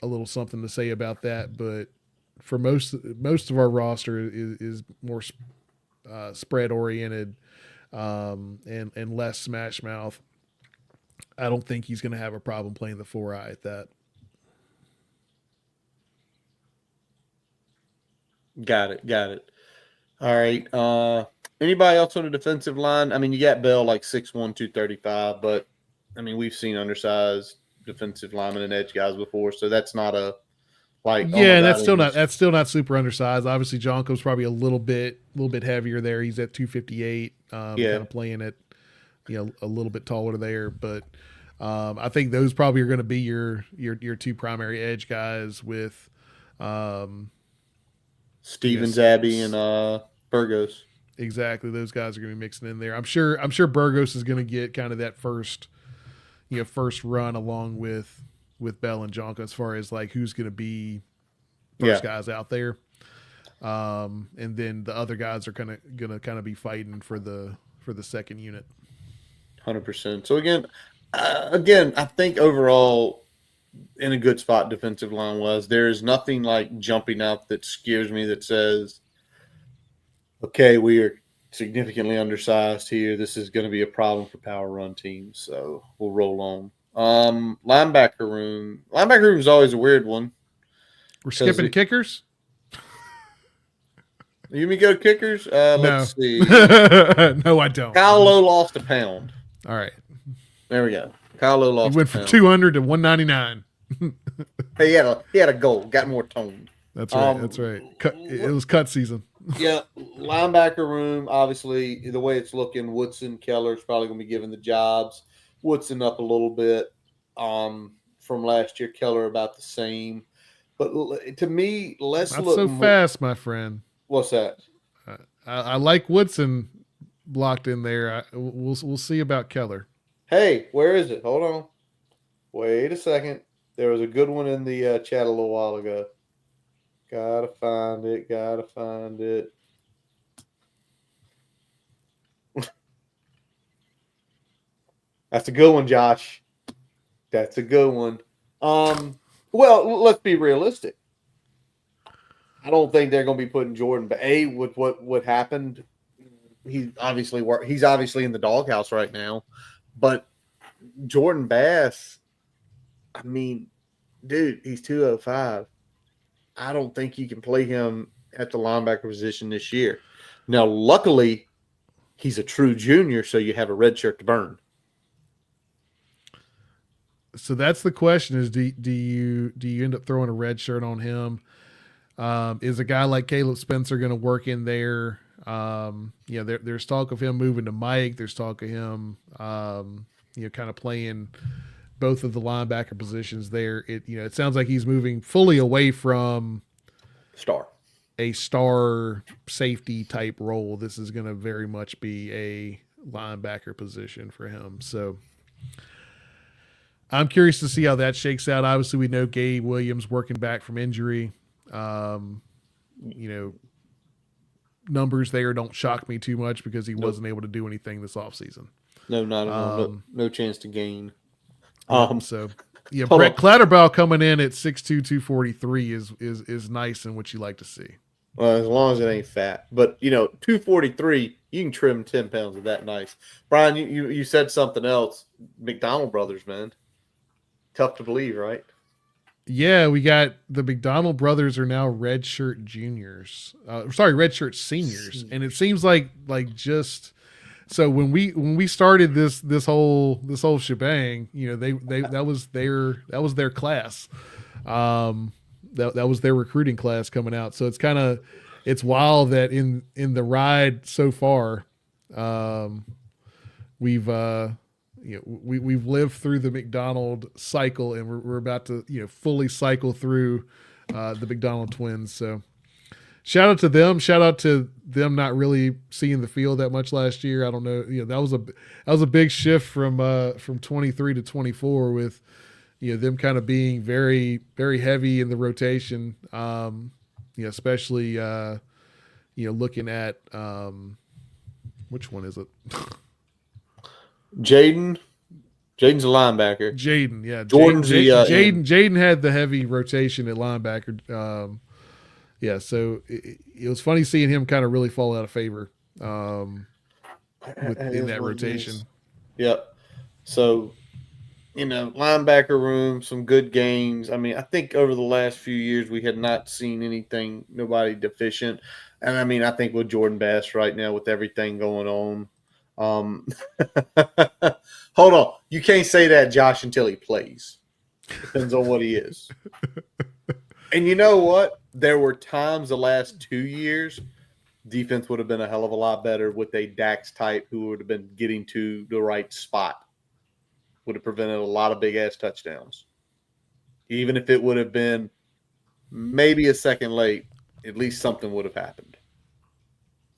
a little something to say about that. But for most of our roster is more spread oriented and less smash mouth. I don't think he's going to have a problem playing the 4-eye at that. Got it. All right. Anybody else on the defensive line? I mean, you got Bell like 6'1", 235, but I mean, we've seen undersized defensive linemen and edge guys before, so that's not a like. Yeah, that's still not super undersized. Obviously, Jonko's probably a little bit heavier there. He's at 258. Kind of playing at a little bit taller there, but I think those probably are going to be your two primary edge guys with Stevens, Abbey, and Burgos. Exactly, those guys are going to be mixing in there. I'm sure Burgos is going to get kind of that first first run along with Bell and Jonka as far as like who's going to be Yeah. first guys out there. And then the other guys are gonna kind of be fighting for the second unit. 100%. So again, I think overall in a good spot defensive line was. There is nothing like jumping out that scares me that says, okay, we are significantly undersized here. This is going to be a problem for power run teams. So we'll roll on. Linebacker room. Linebacker room is always a weird one. We're skipping kickers. You mean go kickers? No. Let's see. No, I don't. Kyle Lowe lost a pound. All right. There we go. Kyle Lowe lost. He went from 200 to 199. Hey, he had a goal. Got more toned. That's right. That's right. It was cut season. Yeah, linebacker room. Obviously, the way it's looking, Woodson, Keller is probably going to be given the jobs. Woodson up a little bit from last year. Keller about the same. But to me, let's Not look so more. fast, my friend. What's that? I like Woodson blocked in there. We'll see about Keller. Hey, where is it? Hold on. Wait a second. There was a good one in the chat a little while ago. Gotta find it. That's a good one, Josh. That's a good one. Well, let's be realistic. I don't think they're going to be putting Jordan. But with what happened, he's obviously in the doghouse right now. But Jordan Bass, I mean, dude, he's 205. I don't think you can play him at the linebacker position this year. Now, luckily, he's a true junior, so you have a red shirt to burn. So that's the question: is do you end up throwing a red shirt on him? Is a guy like Caleb Spencer going to work in there? There's talk of him moving to Mike. There's talk of him, kind of playing both of the linebacker positions there. It sounds like he's moving fully away from a star safety type role. This is going to very much be a linebacker position for him. So I'm curious to see how that shakes out. Obviously, we know Gabe Williams working back from injury. Numbers there don't shock me too much because he wasn't able to do anything this offseason. No, not at all. No chance to gain. Brett Clatterbaugh coming in at 6'2", 243 is nice and what you like to see. Well, as long as it ain't fat. But, 243, you can trim 10 pounds of that nice. Brian, you said something else. McDonald brothers, man. Tough to believe, right? Yeah, we got the McDonald brothers are now redshirt juniors. Redshirt seniors. And it seems like just so when we started this whole shebang, that was their class. That was their recruiting class coming out. So it's wild that in the ride so far, we've lived through the McDonald cycle, and we're about to fully cycle through the McDonald twins. So shout out to them. Shout out to them not really seeing the field that much last year. I don't know. That was a big shift from 23 to 24 with them kind of being very, very heavy in the rotation. Especially looking at which one is it? Jaden's a linebacker. Jaden, yeah. Jordan's Jaden had the heavy rotation at linebacker. So it was funny seeing him kind of really fall out of favor in that rotation. Yep. So, linebacker room, some good games. I mean, I think over the last few years we had not seen nobody deficient. And I mean, I think with Jordan Bass right now with everything going on, hold on. You can't say that, Josh, until he plays. Depends on what he is. And you know what? There were times the last 2 years, defense would have been a hell of a lot better with a Dax type who would have been getting to the right spot. Would have prevented a lot of big-ass touchdowns. Even if it would have been maybe a second late, at least something would have happened.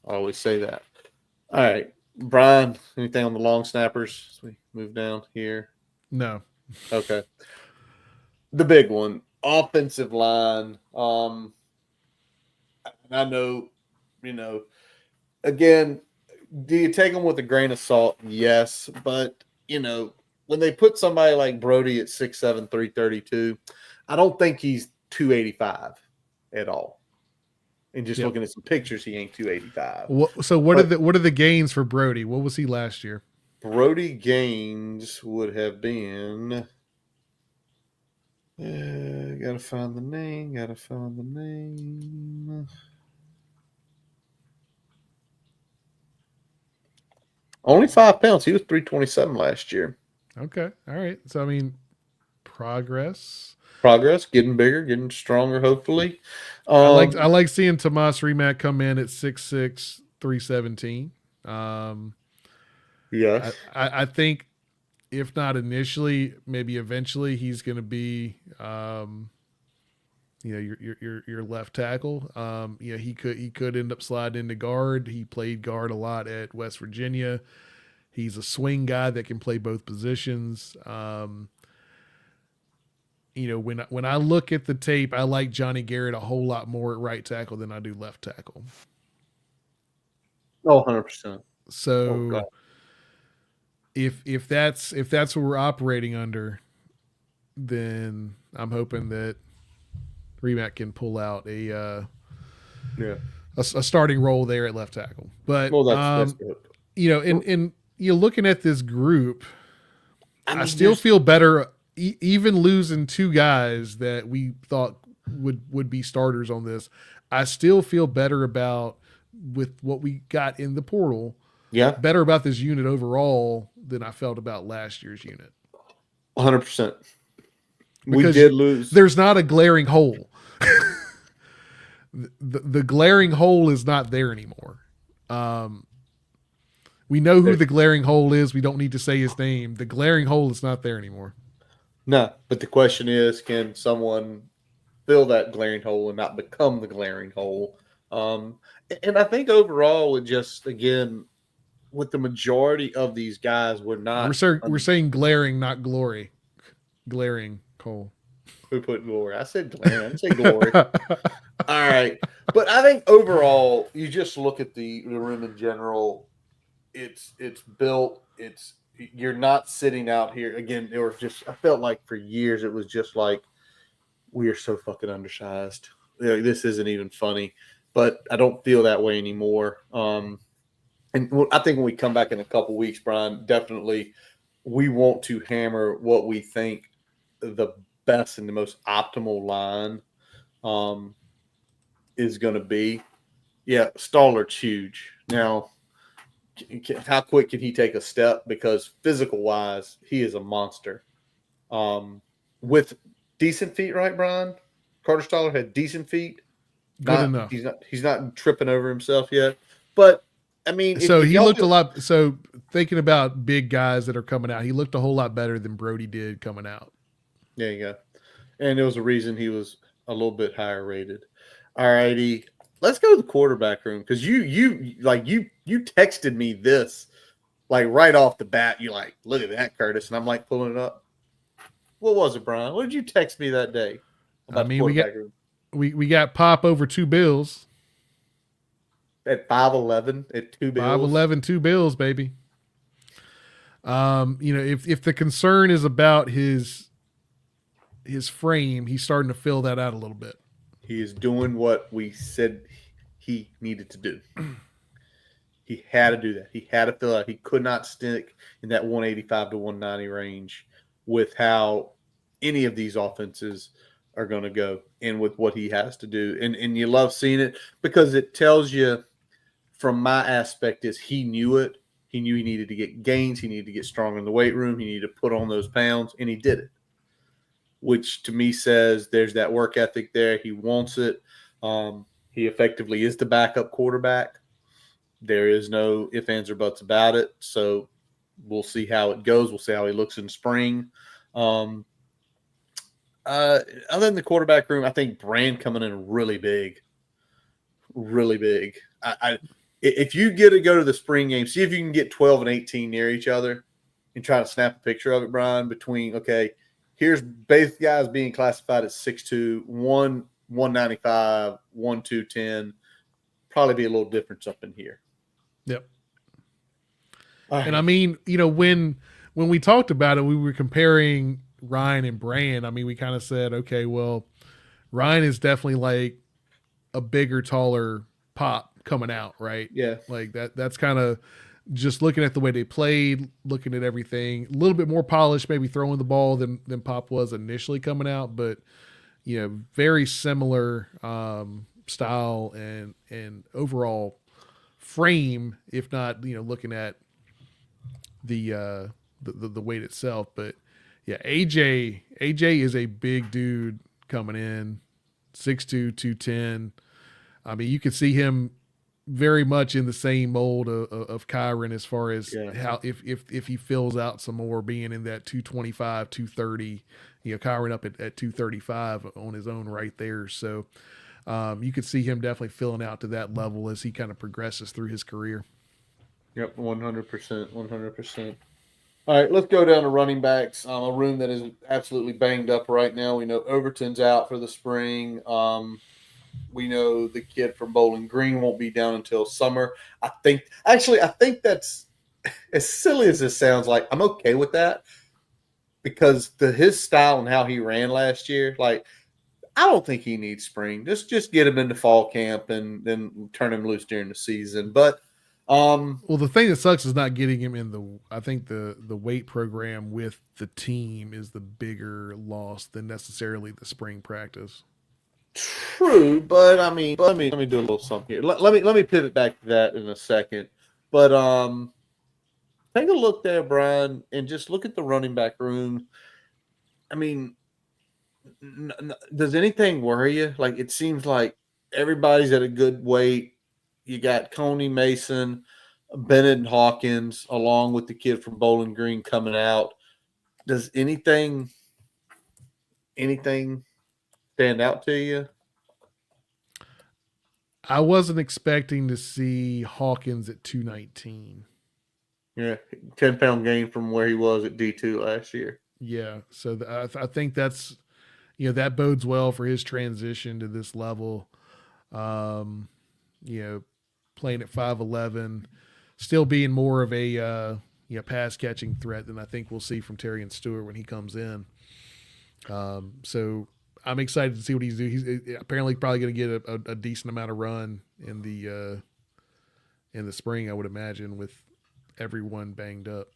I always say that. All right. Brian, anything on the long snappers as we move down here? No. Okay. The big one, offensive line. I know, again, do you take them with a grain of salt? Yes, but when they put somebody like Brody at 6'7", 332, I don't think he's 285 at all. And just Yep. looking at some pictures, he ain't 285. So what are the gains for Brody? What was he last year? Brody Gaines would have been. Gotta find the name. Only 5 pounds. He was 327 last year. Okay. All right. So I mean, progress. Progress, getting bigger, getting stronger, hopefully. I like seeing Tomas Remack come in at 6'6", 317. Yes. I think if not initially, maybe eventually he's going to be, your left tackle. He could end up sliding into guard. He played guard a lot at West Virginia. He's a swing guy that can play both positions. When I look at the tape, I like Johnny Garrett a whole lot more at right tackle than I do left tackle. Oh, 100%. So if that's what we're operating under, then I'm hoping that Remack can pull out a starting role there at left tackle. But that's good. And looking at this group, I still feel better. Even losing 2 guys that we thought would be starters on this, I still feel better about with what we got in the portal. Yeah, better about this unit overall than I felt about last year's unit. 100%. We did lose. There's not a glaring hole. the glaring hole is not there anymore. We know who the glaring hole is. We don't need to say his name. The glaring hole is not there anymore. No, but the question is, can someone fill that glaring hole and not become the glaring hole? And I think overall, it just, again, with the majority of these guys, we're saying glaring, not glory. Glaring Cole. Who put glory? I said glaring. I didn't say glory. All right. But I think overall, you just look at the room in general, it's built, you're not sitting out here again. I felt like for years it was just like, we are so fucking undersized. This isn't even funny, but I don't feel that way anymore. And I think when we come back in a couple weeks, Brian, definitely we want to hammer what we think the best and the most optimal line is going to be. Yeah, Stoller's huge. Now, how quick can he take a step? Because physical-wise, he is a monster. With decent feet, right, Brian? Carter Stoller had decent feet. Good enough. He's not tripping over himself yet. But, I mean... he looked a lot... So, thinking about big guys that are coming out, he looked a whole lot better than Brody did coming out. There you go. And there was a reason he was a little bit higher rated. All righty. Let's go to the quarterback room, because you texted me this like right off the bat. You're like, look at that, Curtis. And I'm like pulling it up. What was it, Brian? What did you text me that day about the quarterback room? We got Pop over 2 bills. At 5'11", at 2 bills. 5'11", 2 bills, baby. If the concern is about his frame, he's starting to fill that out a little bit. He is doing what we said he needed to do. He had to do that. He had to fill out. He could not stick in that 185 to 190 range with how any of these offenses are going to go and with what he has to do. And you love seeing it because it tells you, from my aspect, is he knew it. He knew he needed to get gains. He needed to get stronger in the weight room. He needed to put on those pounds, and he did it, which to me says there's that work ethic there. He wants it. He effectively is the backup quarterback. There is no ifs, ands, or buts about it. So we'll see how it goes. We'll see how he looks in spring. Other than the quarterback room, I think Brand coming in really big. Really big. If you get to go to the spring game, see if you can get 12 and 18 near each other. and try to snap a picture of it, Brian, between, okay, here's both guys being classified as 6'2", 195, 210, probably be a little difference up in here. Yep. All And I right. mean, when we talked about it, we were comparing Ryan and Bran. I mean, we kind of said, okay, well, Ryan is definitely like a bigger, taller Pop coming out, right? Yeah. Like that's kind of just looking at the way they played, looking at everything, a little bit more polished, maybe throwing the ball than Pop was initially coming out, but very similar style and overall frame, if not looking at the weight itself. But yeah, AJ is a big dude coming in, 6'2", 210. I mean, you could see him very much in the same mold of Kyron as far as Yeah. how if he fills out some more, being in that 225, 230, Kyron up at 235 on his own right there. So you could see him definitely filling out to that level as he kind of progresses through his career. Yep, 100%, 100%. All right, let's go down to running backs. A room that is absolutely banged up right now. We know Overton's out for the spring. We know the kid from Bowling Green won't be down until summer. I think that's, as silly as this sounds, like I'm okay with that because his style and how he ran last year, like I don't think he needs spring. Just get him into fall camp and then turn him loose during the season. But Well, the thing that sucks is not getting him in the. I think the weight program with the team is the bigger loss than necessarily the spring practice. true, but I mean, let me do a little something here. Let me pivot back to that in a second. But take a look there, Brian, and just look at the running back room. I mean, does anything worry you? Like it seems like everybody's at a good weight. You got Coney Mason, Bennett and Hawkins, along with the kid from Bowling Green coming out. Does anything stand out to you? I wasn't expecting to see Hawkins at 219. Yeah, 10-pound gain from where he was at D2 last year. Yeah, so I think that's that bodes well for his transition to this level. Um, playing at 5'11", still being more of a pass catching threat than I think we'll see from Terry and Stewart when he comes in. So I'm excited to see what he's doing. He's apparently probably going to get a decent amount of run in the spring, I would imagine, with everyone banged up.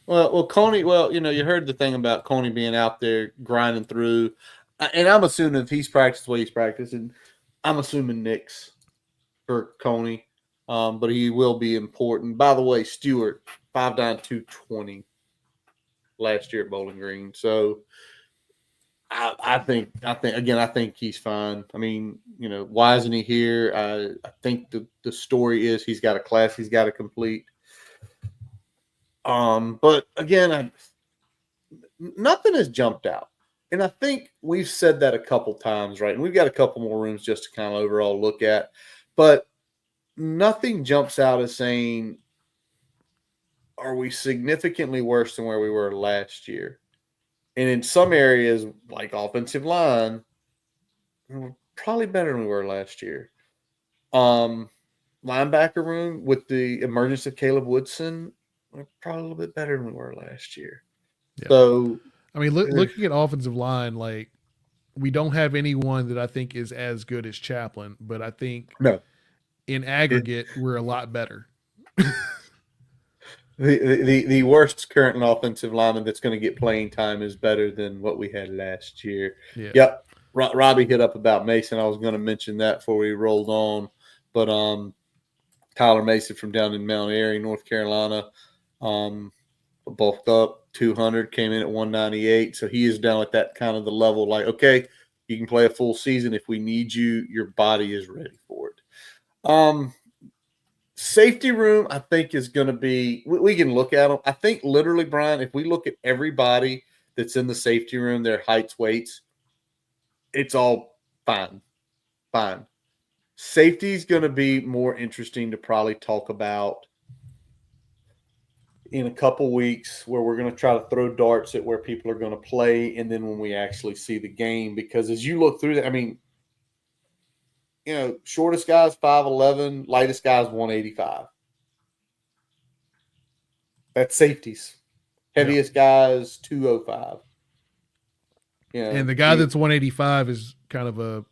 Well, Coney. Well, you heard the thing about Coney being out there grinding through, and I'm assuming if he's practiced the way he's practicing, I'm assuming Nick's for Coney, but he will be important. By the way, Stewart 5'9", 220 last year at Bowling Green. So I think again, I think he's fine. I mean, why isn't he here? I think the story is he's got a class he's got to complete. But again, nothing has jumped out. And I think we've said that a couple times, right? And we've got a couple more rooms just to kind of overall look at. But nothing jumps out as saying, are we significantly worse than where we were last year? And in some areas, like offensive line, we're probably better than we were last year. Linebacker room with the emergence of Caleb Woodson, we're probably a little bit better than we were last year. Yeah. So, I mean, looking at offensive line, like we don't have anyone that I think is as good as Chaplin, but I think no. in aggregate we're a lot better. The worst current offensive lineman that's going to get playing time is better than what we had last year. Yeah. Yep. Robbie hit up about Mason. I was going to mention that before we rolled on, but Tyler Mason from down in Mount Airy, North Carolina, bulked up 200, came in at 198. So he is down at that kind of the level. Like, okay, you can play a full season. If we need you, your body is ready for it. Safety room, I think, is going to be – we can look at them. I think literally, Brian, if we look at everybody that's in the safety room, their heights, weights, it's all fine. Fine. Safety is going to be more interesting to probably talk about in a couple weeks where we're going to try to throw darts at where people are going to play, and then when we actually see the game. Because as you look through that, I mean, shortest guy's 5'11", lightest guy's 185. That's safeties. Heaviest guy's 205. And the guy that's 185 is kind of a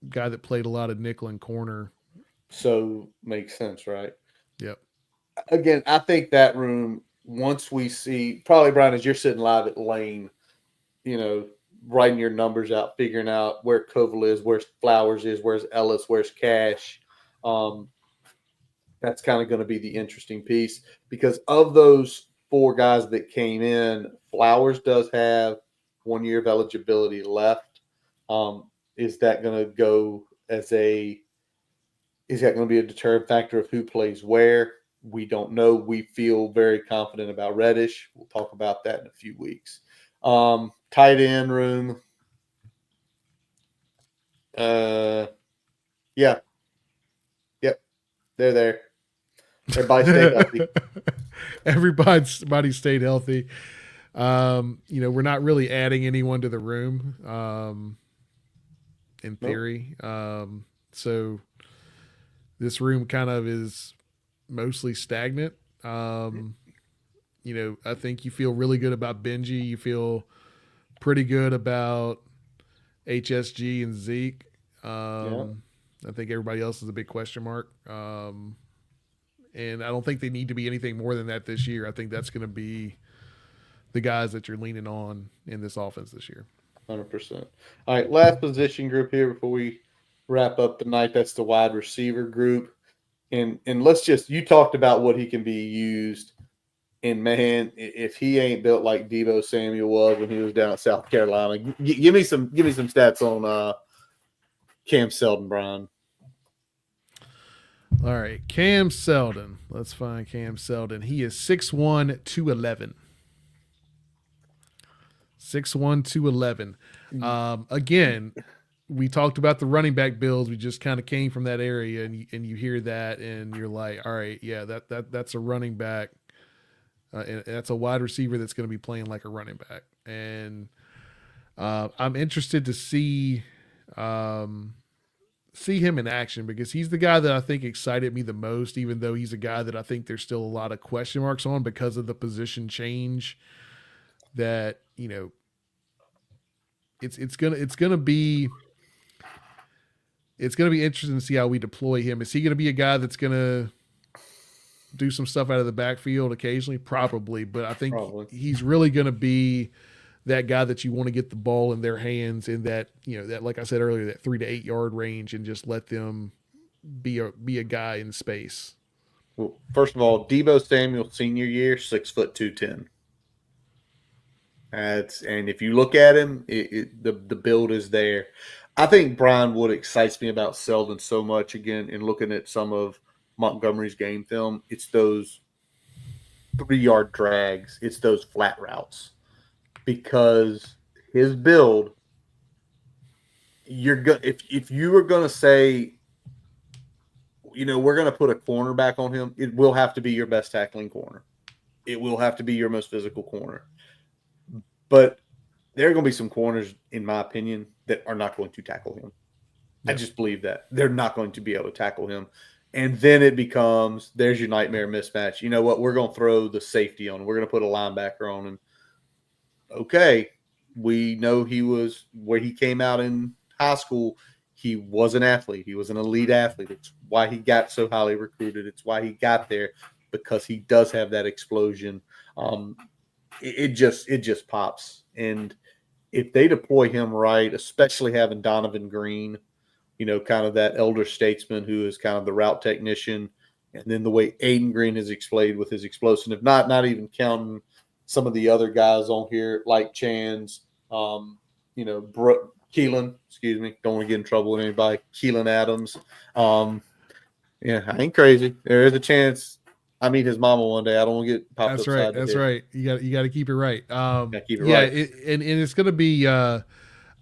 guy that played a lot of nickel and corner. So makes sense, right? Yep. Again, I think that room, once we see, probably Brian, as you're sitting live at Lane, writing your numbers out, figuring out where Koval is, where Flowers is, where's Ellis, where's Cash. That's kind of going to be the interesting piece, because of those 4 guys that came in, Flowers does have 1 year of eligibility left. Is that going to go is that going to be a deterrent factor of who plays where? We don't know. We feel very confident about Reddish. We'll talk about that in a few weeks. Tight end room. Yeah. Yep. They're there. Everybody stay healthy. Everybody stayed healthy. We're not really adding anyone to the room, in theory. Nope. So this room kind of is mostly stagnant. I think you feel really good about Benji. You feel pretty good about HSG and Zeke. I think everybody else is a big question mark. And I don't think they need to be anything more than that this year. I think that's going to be the guys that you're leaning on in this offense this year. 100%. All right, last position group here before we wrap up the night. That's the wide receiver group. And you talked about what he can be used. And, man, if he ain't built like Deebo Samuel was when he was down at South Carolina, give me some stats on Cam Seldon, Brian. All right, Cam Seldon. Let's find Cam Seldon. He is 6'1", 211. 6'1", 211. Again, we talked about the running back builds. We just kind of came from that area, and you hear that, and you're like, all right, yeah, that's a running back. And that's a wide receiver that's going to be playing like a running back. And I'm interested to see him in action, because he's the guy that I think excited me the most, even though he's a guy that I think there's still a lot of question marks on because of the position change that, it's gonna be interesting to see how we deploy him. Is he going to be a guy that's going to do some stuff out of the backfield occasionally? Probably, but I think he's really going to be that guy that you want to get the ball in their hands in that, that, like I said earlier, that 3 to 8 yard range, and just let them be a guy in space. Well, first of all, Deebo Samuel senior year, 6'2", 210. And if you look at him, the build is there. I think Brian, what excites me about Seldon so much, again, in looking at some of Montgomery's game film, it's those 3 yard drags, it's those flat routes. Because his build, if you were going to say, we're going to put a cornerback on him, it will have to be your best tackling corner. It will have to be your most physical corner. But there are going to be some corners, in my opinion, that are not going to tackle him. Yeah. I just believe that. They're not going to be able to tackle him. And then it becomes, there's your nightmare mismatch. You know what? We're going to throw the safety on him. We're going to put a linebacker on him. Okay, we know he was, where he came out in high school, he was an athlete. He was an elite athlete. It's why he got so highly recruited. It's why he got there, because he does have that explosion. It just pops. And if they deploy him right, especially having Donovan Green, kind of that elder statesman who is kind of the route technician, and then the way Aiden Green has exploded with his explosion, if not even counting some of the other guys on here, like Chan's, Keelan, excuse me, don't want to get in trouble with anybody, Keelan Adams. Yeah, I ain't crazy. There is a chance I meet his mama one day. I don't want to get popped That's upside right. That's head. right. You got to keep it right. Keep it yeah, right. And it's going to be.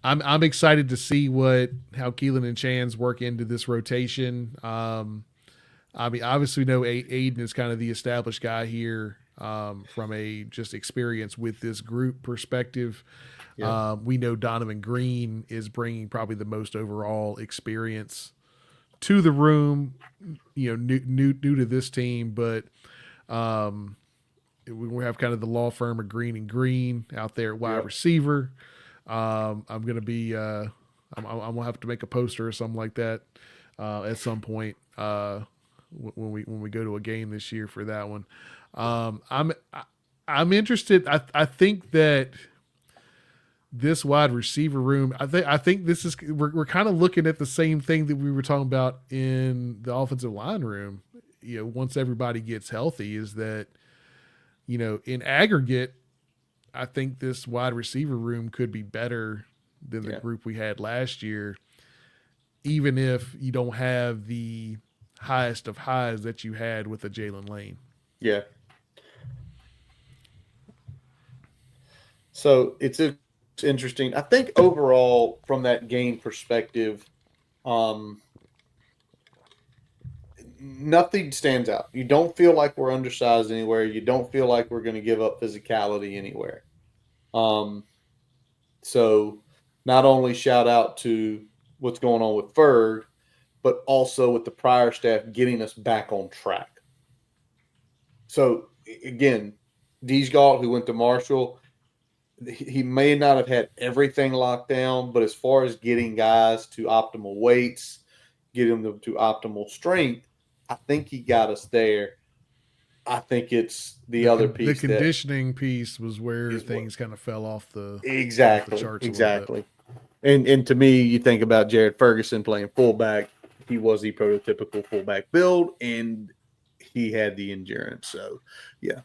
I'm excited to see how Keelan and Chan's work into this rotation. I mean, obviously, we know Aiden is kind of the established guy here. from a just experience with this group perspective. Yeah. We know Donovan Green is bringing probably the most overall experience to the room, new to this team, but we have kind of the law firm of Green and Green out there at wide Yep. receiver. I'm gonna be I'm gonna have to make a poster or something like that at some point when we go to a game this year for that one. I'm interested. I think that this wide receiver room. I think this is we're kind of looking at the same thing that we were talking about in the offensive line room. Once everybody gets healthy, is that in aggregate, I think this wide receiver room could be better than the group we had last year, even if you don't have the highest of highs that you had with a Jalen Lane. Yeah. So it's interesting. I think overall, from that game perspective, nothing stands out. You don't feel like we're undersized anywhere. You don't feel like we're going to give up physicality anywhere. So not only shout out to what's going on with Ferg, but also with the prior staff getting us back on track. So again, Deesgalt, who went to Marshall, he may not have had everything locked down, but as far as getting guys to optimal weights, getting them to optimal strength, I think he got us there. I think it's the other piece. The conditioning piece was where things kind of fell off the exactly off the charts exactly. And to me, you think about Jared Ferguson playing fullback. He was the prototypical fullback build, and he had the endurance. So, yeah.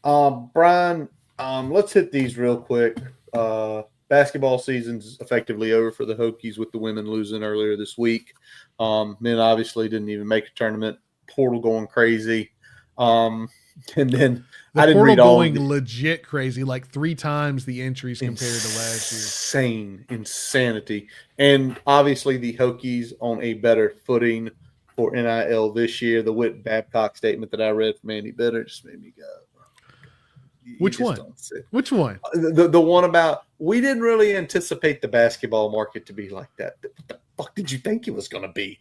Brian, let's hit these real quick. Basketball season's effectively over for the Hokies with the women losing earlier this week. Men obviously didn't even make a tournament. Portal going crazy. And then I didn't read all going legit crazy, like 3 times the entries compared to last year. Insanity. And obviously the Hokies on a better footing for NIL this year. The Whit Babcock statement that I read from Andy Bitter just made me go. Which one? Which one? The one about we didn't really anticipate the basketball market to be like that. What the fuck did you think it was going to be?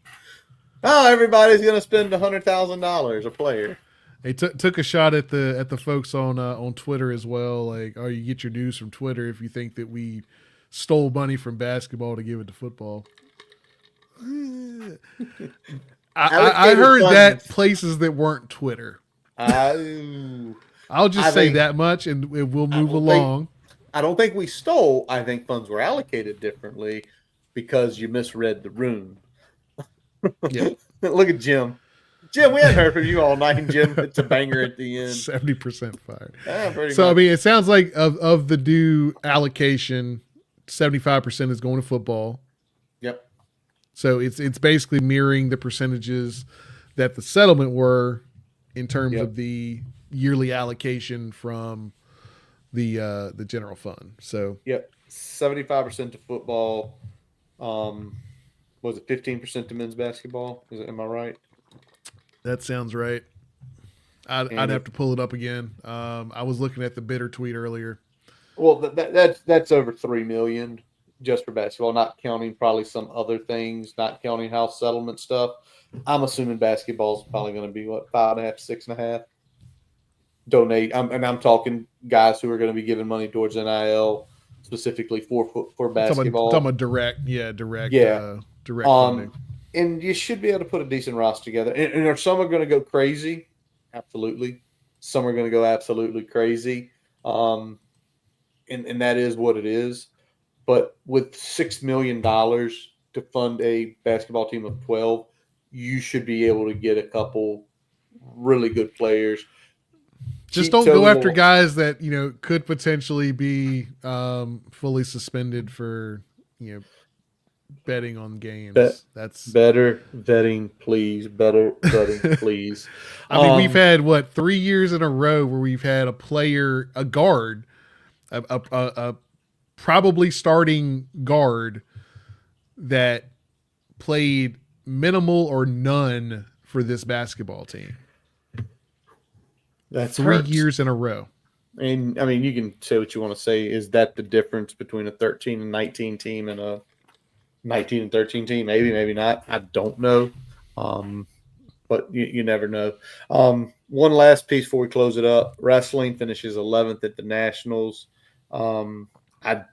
Oh, everybody's going to spend $100,000 a player. They took a shot at the folks on Twitter as well. Like, oh, you get your news from Twitter if you think that we stole money from basketball to give it to football. I heard that places that weren't Twitter. I'll just say that much, and we'll move along. I don't think we stole. I think funds were allocated differently because you misread the room. Yeah. Look at Jim. Jim, we haven't heard from you all night, and Jim, it's a banger at the end. 70% fired. So, I mean, it sounds like of the due allocation, 75% is going to football. Yep. So it's basically mirroring the percentages that the settlement were in terms of the yearly allocation from the general fund. So 75% to football. Was it 15% to men's basketball? Am I right? That sounds right. I'd have to pull it up again. I was looking at the Bitter tweet earlier. Well, that's over $3 million just for basketball, not counting probably some other things, not counting house settlement stuff. I'm assuming basketball is probably going to be what, 5.5, 6.5. Donate, I'm talking guys who are going to be giving money towards NIL specifically for basketball. Talking about direct funding. And you should be able to put a decent roster together. And are some are going to go crazy? Absolutely. Some are going to go absolutely crazy. And that is what it is. But with $6 million to fund a basketball team of 12, you should be able to get a couple really good players. Just don't go after guys that, could potentially be fully suspended for, betting on games. That's better vetting, please. Better vetting, please. I mean, we've had 3 years in a row where we've had a player, a guard, a probably starting guard that played minimal or none for this basketball team. That's 3 years in a row. And I mean, you can say what you want to say. Is that the difference between a 13 and 19 team and a 19 and 13 team? Maybe, maybe not. I don't know. But you never know. One last piece before we close it up. Wrestling finishes 11th at the Nationals. I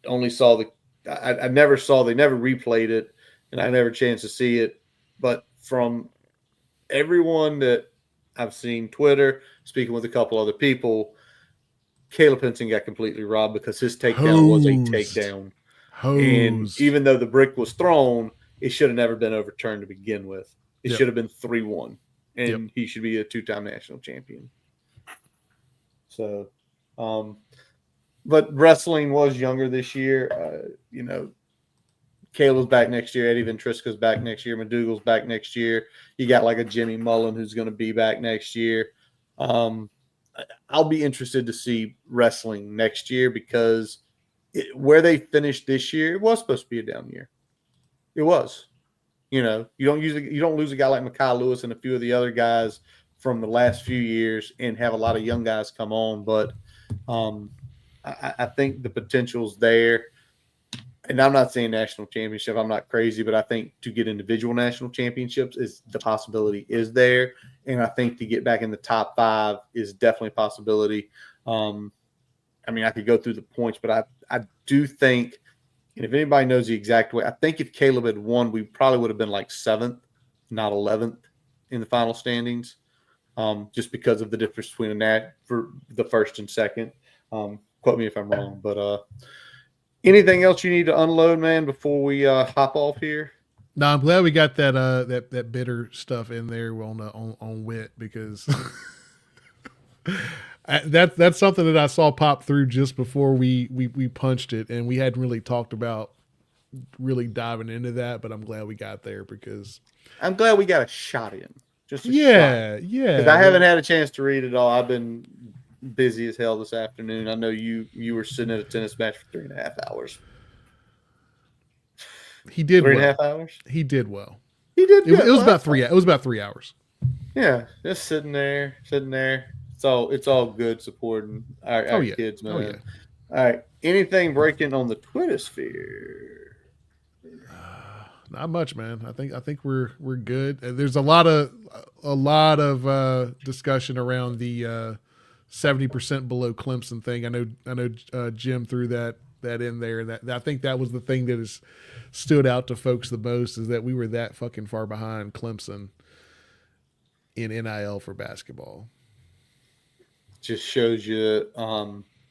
only saw I never saw, they never replayed it, and I never chance to see it. But from everyone that I've seen Twitter, speaking with a couple other people, Caleb Henson got completely robbed because his takedown was a takedown. And even though the brick was thrown, it should have never been overturned to begin with. It should have been 3-1, and he should be a 2-time national champion. So, but wrestling was younger this year. Caleb's back next year. Eddie Ventriska's back next year. McDougal's back next year. You got like a Jimmy Mullen who's going to be back next year. I'll be interested to see wrestling next year because where they finished this year, it was supposed to be a down year. It was. You don't lose a guy like Mekhi Lewis and a few of the other guys from the last few years and have a lot of young guys come on. But I think the potential's there. And I'm not saying national championship. I'm not crazy, but I think to get individual national championships the possibility is there. And I think to get back in the top 5 is definitely a possibility. I mean, I could go through the points, but I do think, and if anybody knows the exact way, I think if Caleb had won, we probably would have been like 7th, not 11th in the final standings, just because of the difference between that for the first and second. Quote me if I'm wrong, but anything else you need to unload, man, before we hop off here? No, I'm glad we got that bitter stuff in there on Witt because that's something that I saw pop through just before we punched it, and we hadn't really talked about really diving into that, but I'm glad we got there because I'm glad we got a shot in. Just a shot. Because I haven't had a chance to read it all. I've been busy as hell this afternoon. I know you were sitting at a tennis match for 3.5 hours. He did 3.5 hours. He did well. He did. It was about 3. It was about 3 hours. Yeah, just sitting there. It's all good supporting our kids, man. Oh, yeah. All right. Anything breaking on the Twitter sphere? Not much, man. I think we're good. There's a lot of discussion around the 70% below Clemson thing. I know Jim threw that in there. That I think that was the thing that has stood out to folks the most is that we were that fucking far behind Clemson in NIL for basketball. Just shows you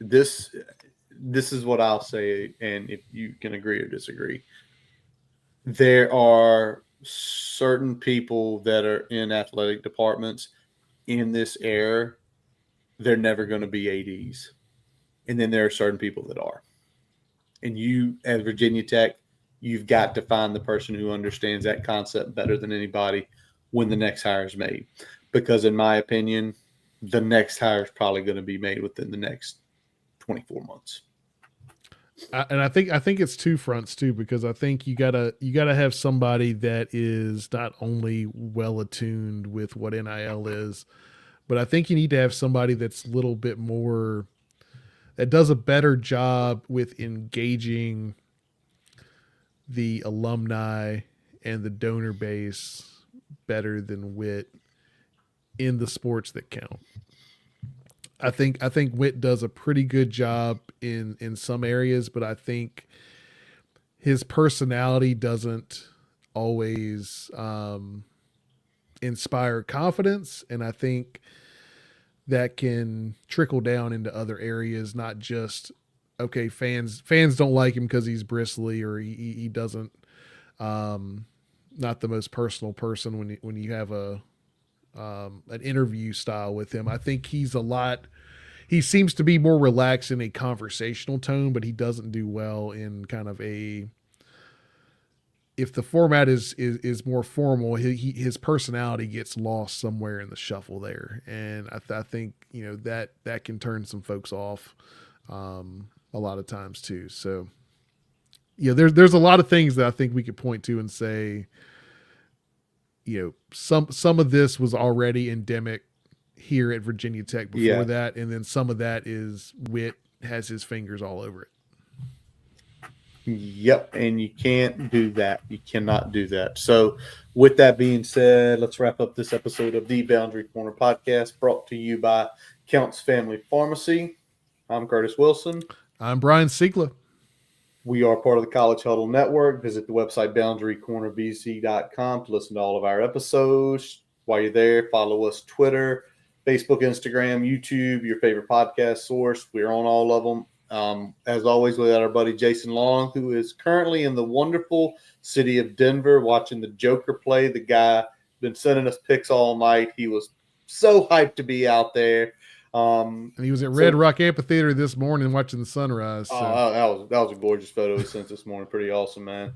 this is what I'll say, and if you can agree or disagree, there are certain people that are in athletic departments in this era, they're never going to be ADs. And then there are certain people that are. And you, at Virginia Tech, you've got to find the person who understands that concept better than anybody when the next hire is made. Because in my opinion, the next hire is probably going to be made within the next 24 months. And I think it's two fronts too, because I think you gotta have somebody that is not only well attuned with what NIL is, but I think you need to have somebody that's a little bit more, that does a better job with engaging the alumni and the donor base better than Witt in the sports that count. I think Witt does a pretty good job in some areas, but I think his personality doesn't always inspire confidence, and I think that can trickle down into other areas. Not just fans don't like him because he's bristly or he doesn't not the most personal person when you have an interview style with him. I think he seems to be more relaxed in a conversational tone, but he doesn't do well in kind of if the format is more formal, his personality gets lost somewhere in the shuffle there. And I think, that can turn some folks off a lot of times too. So there's a lot of things that I think we could point to and say, some of this was already endemic here at Virginia Tech before Yeah. that, and then some of that is Witt has his fingers all over it. Yep, and you can't do that. You cannot do that. So, with that being said, let's wrap up this episode of the Boundary Corner podcast, brought to you by Counts Family Pharmacy. I'm Curtis Wilson. I'm Brian Siegler. We are part of the College Huddle Network. Visit the website boundarycornerbc.com to listen to all of our episodes. While you're there, follow us Twitter, Facebook, Instagram, YouTube, your favorite podcast source. We're on all of them. As always, we got our buddy Jason Long, who is currently in the wonderful city of Denver watching the Joker play. The guy been sending us pics all night. He was so hyped to be out there. And he was at Red Rock Amphitheater this morning watching the sunrise. So. That was a gorgeous photo he sent this morning. Pretty awesome, man.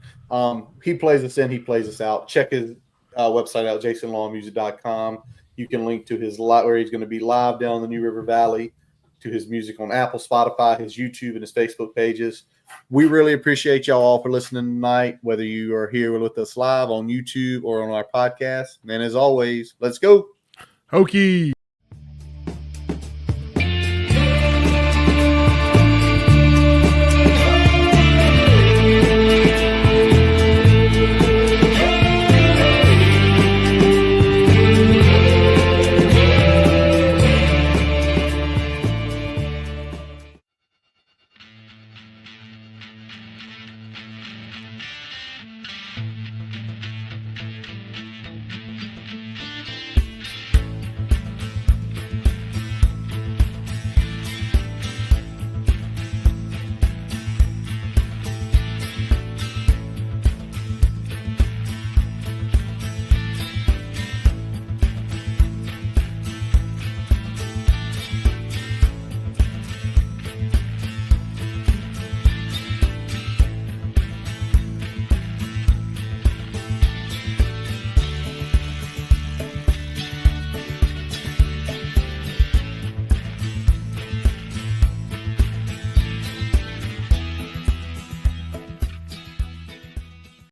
He plays us in, he plays us out. Check his website out, jasonlongmusic.com. You can link to his where he's going to be live down in the New River Valley, to his music on Apple, Spotify, his YouTube, and his Facebook pages. We really appreciate y'all all for listening tonight, whether you are here with us live on YouTube or on our podcast. And as always, let's go. Hokie.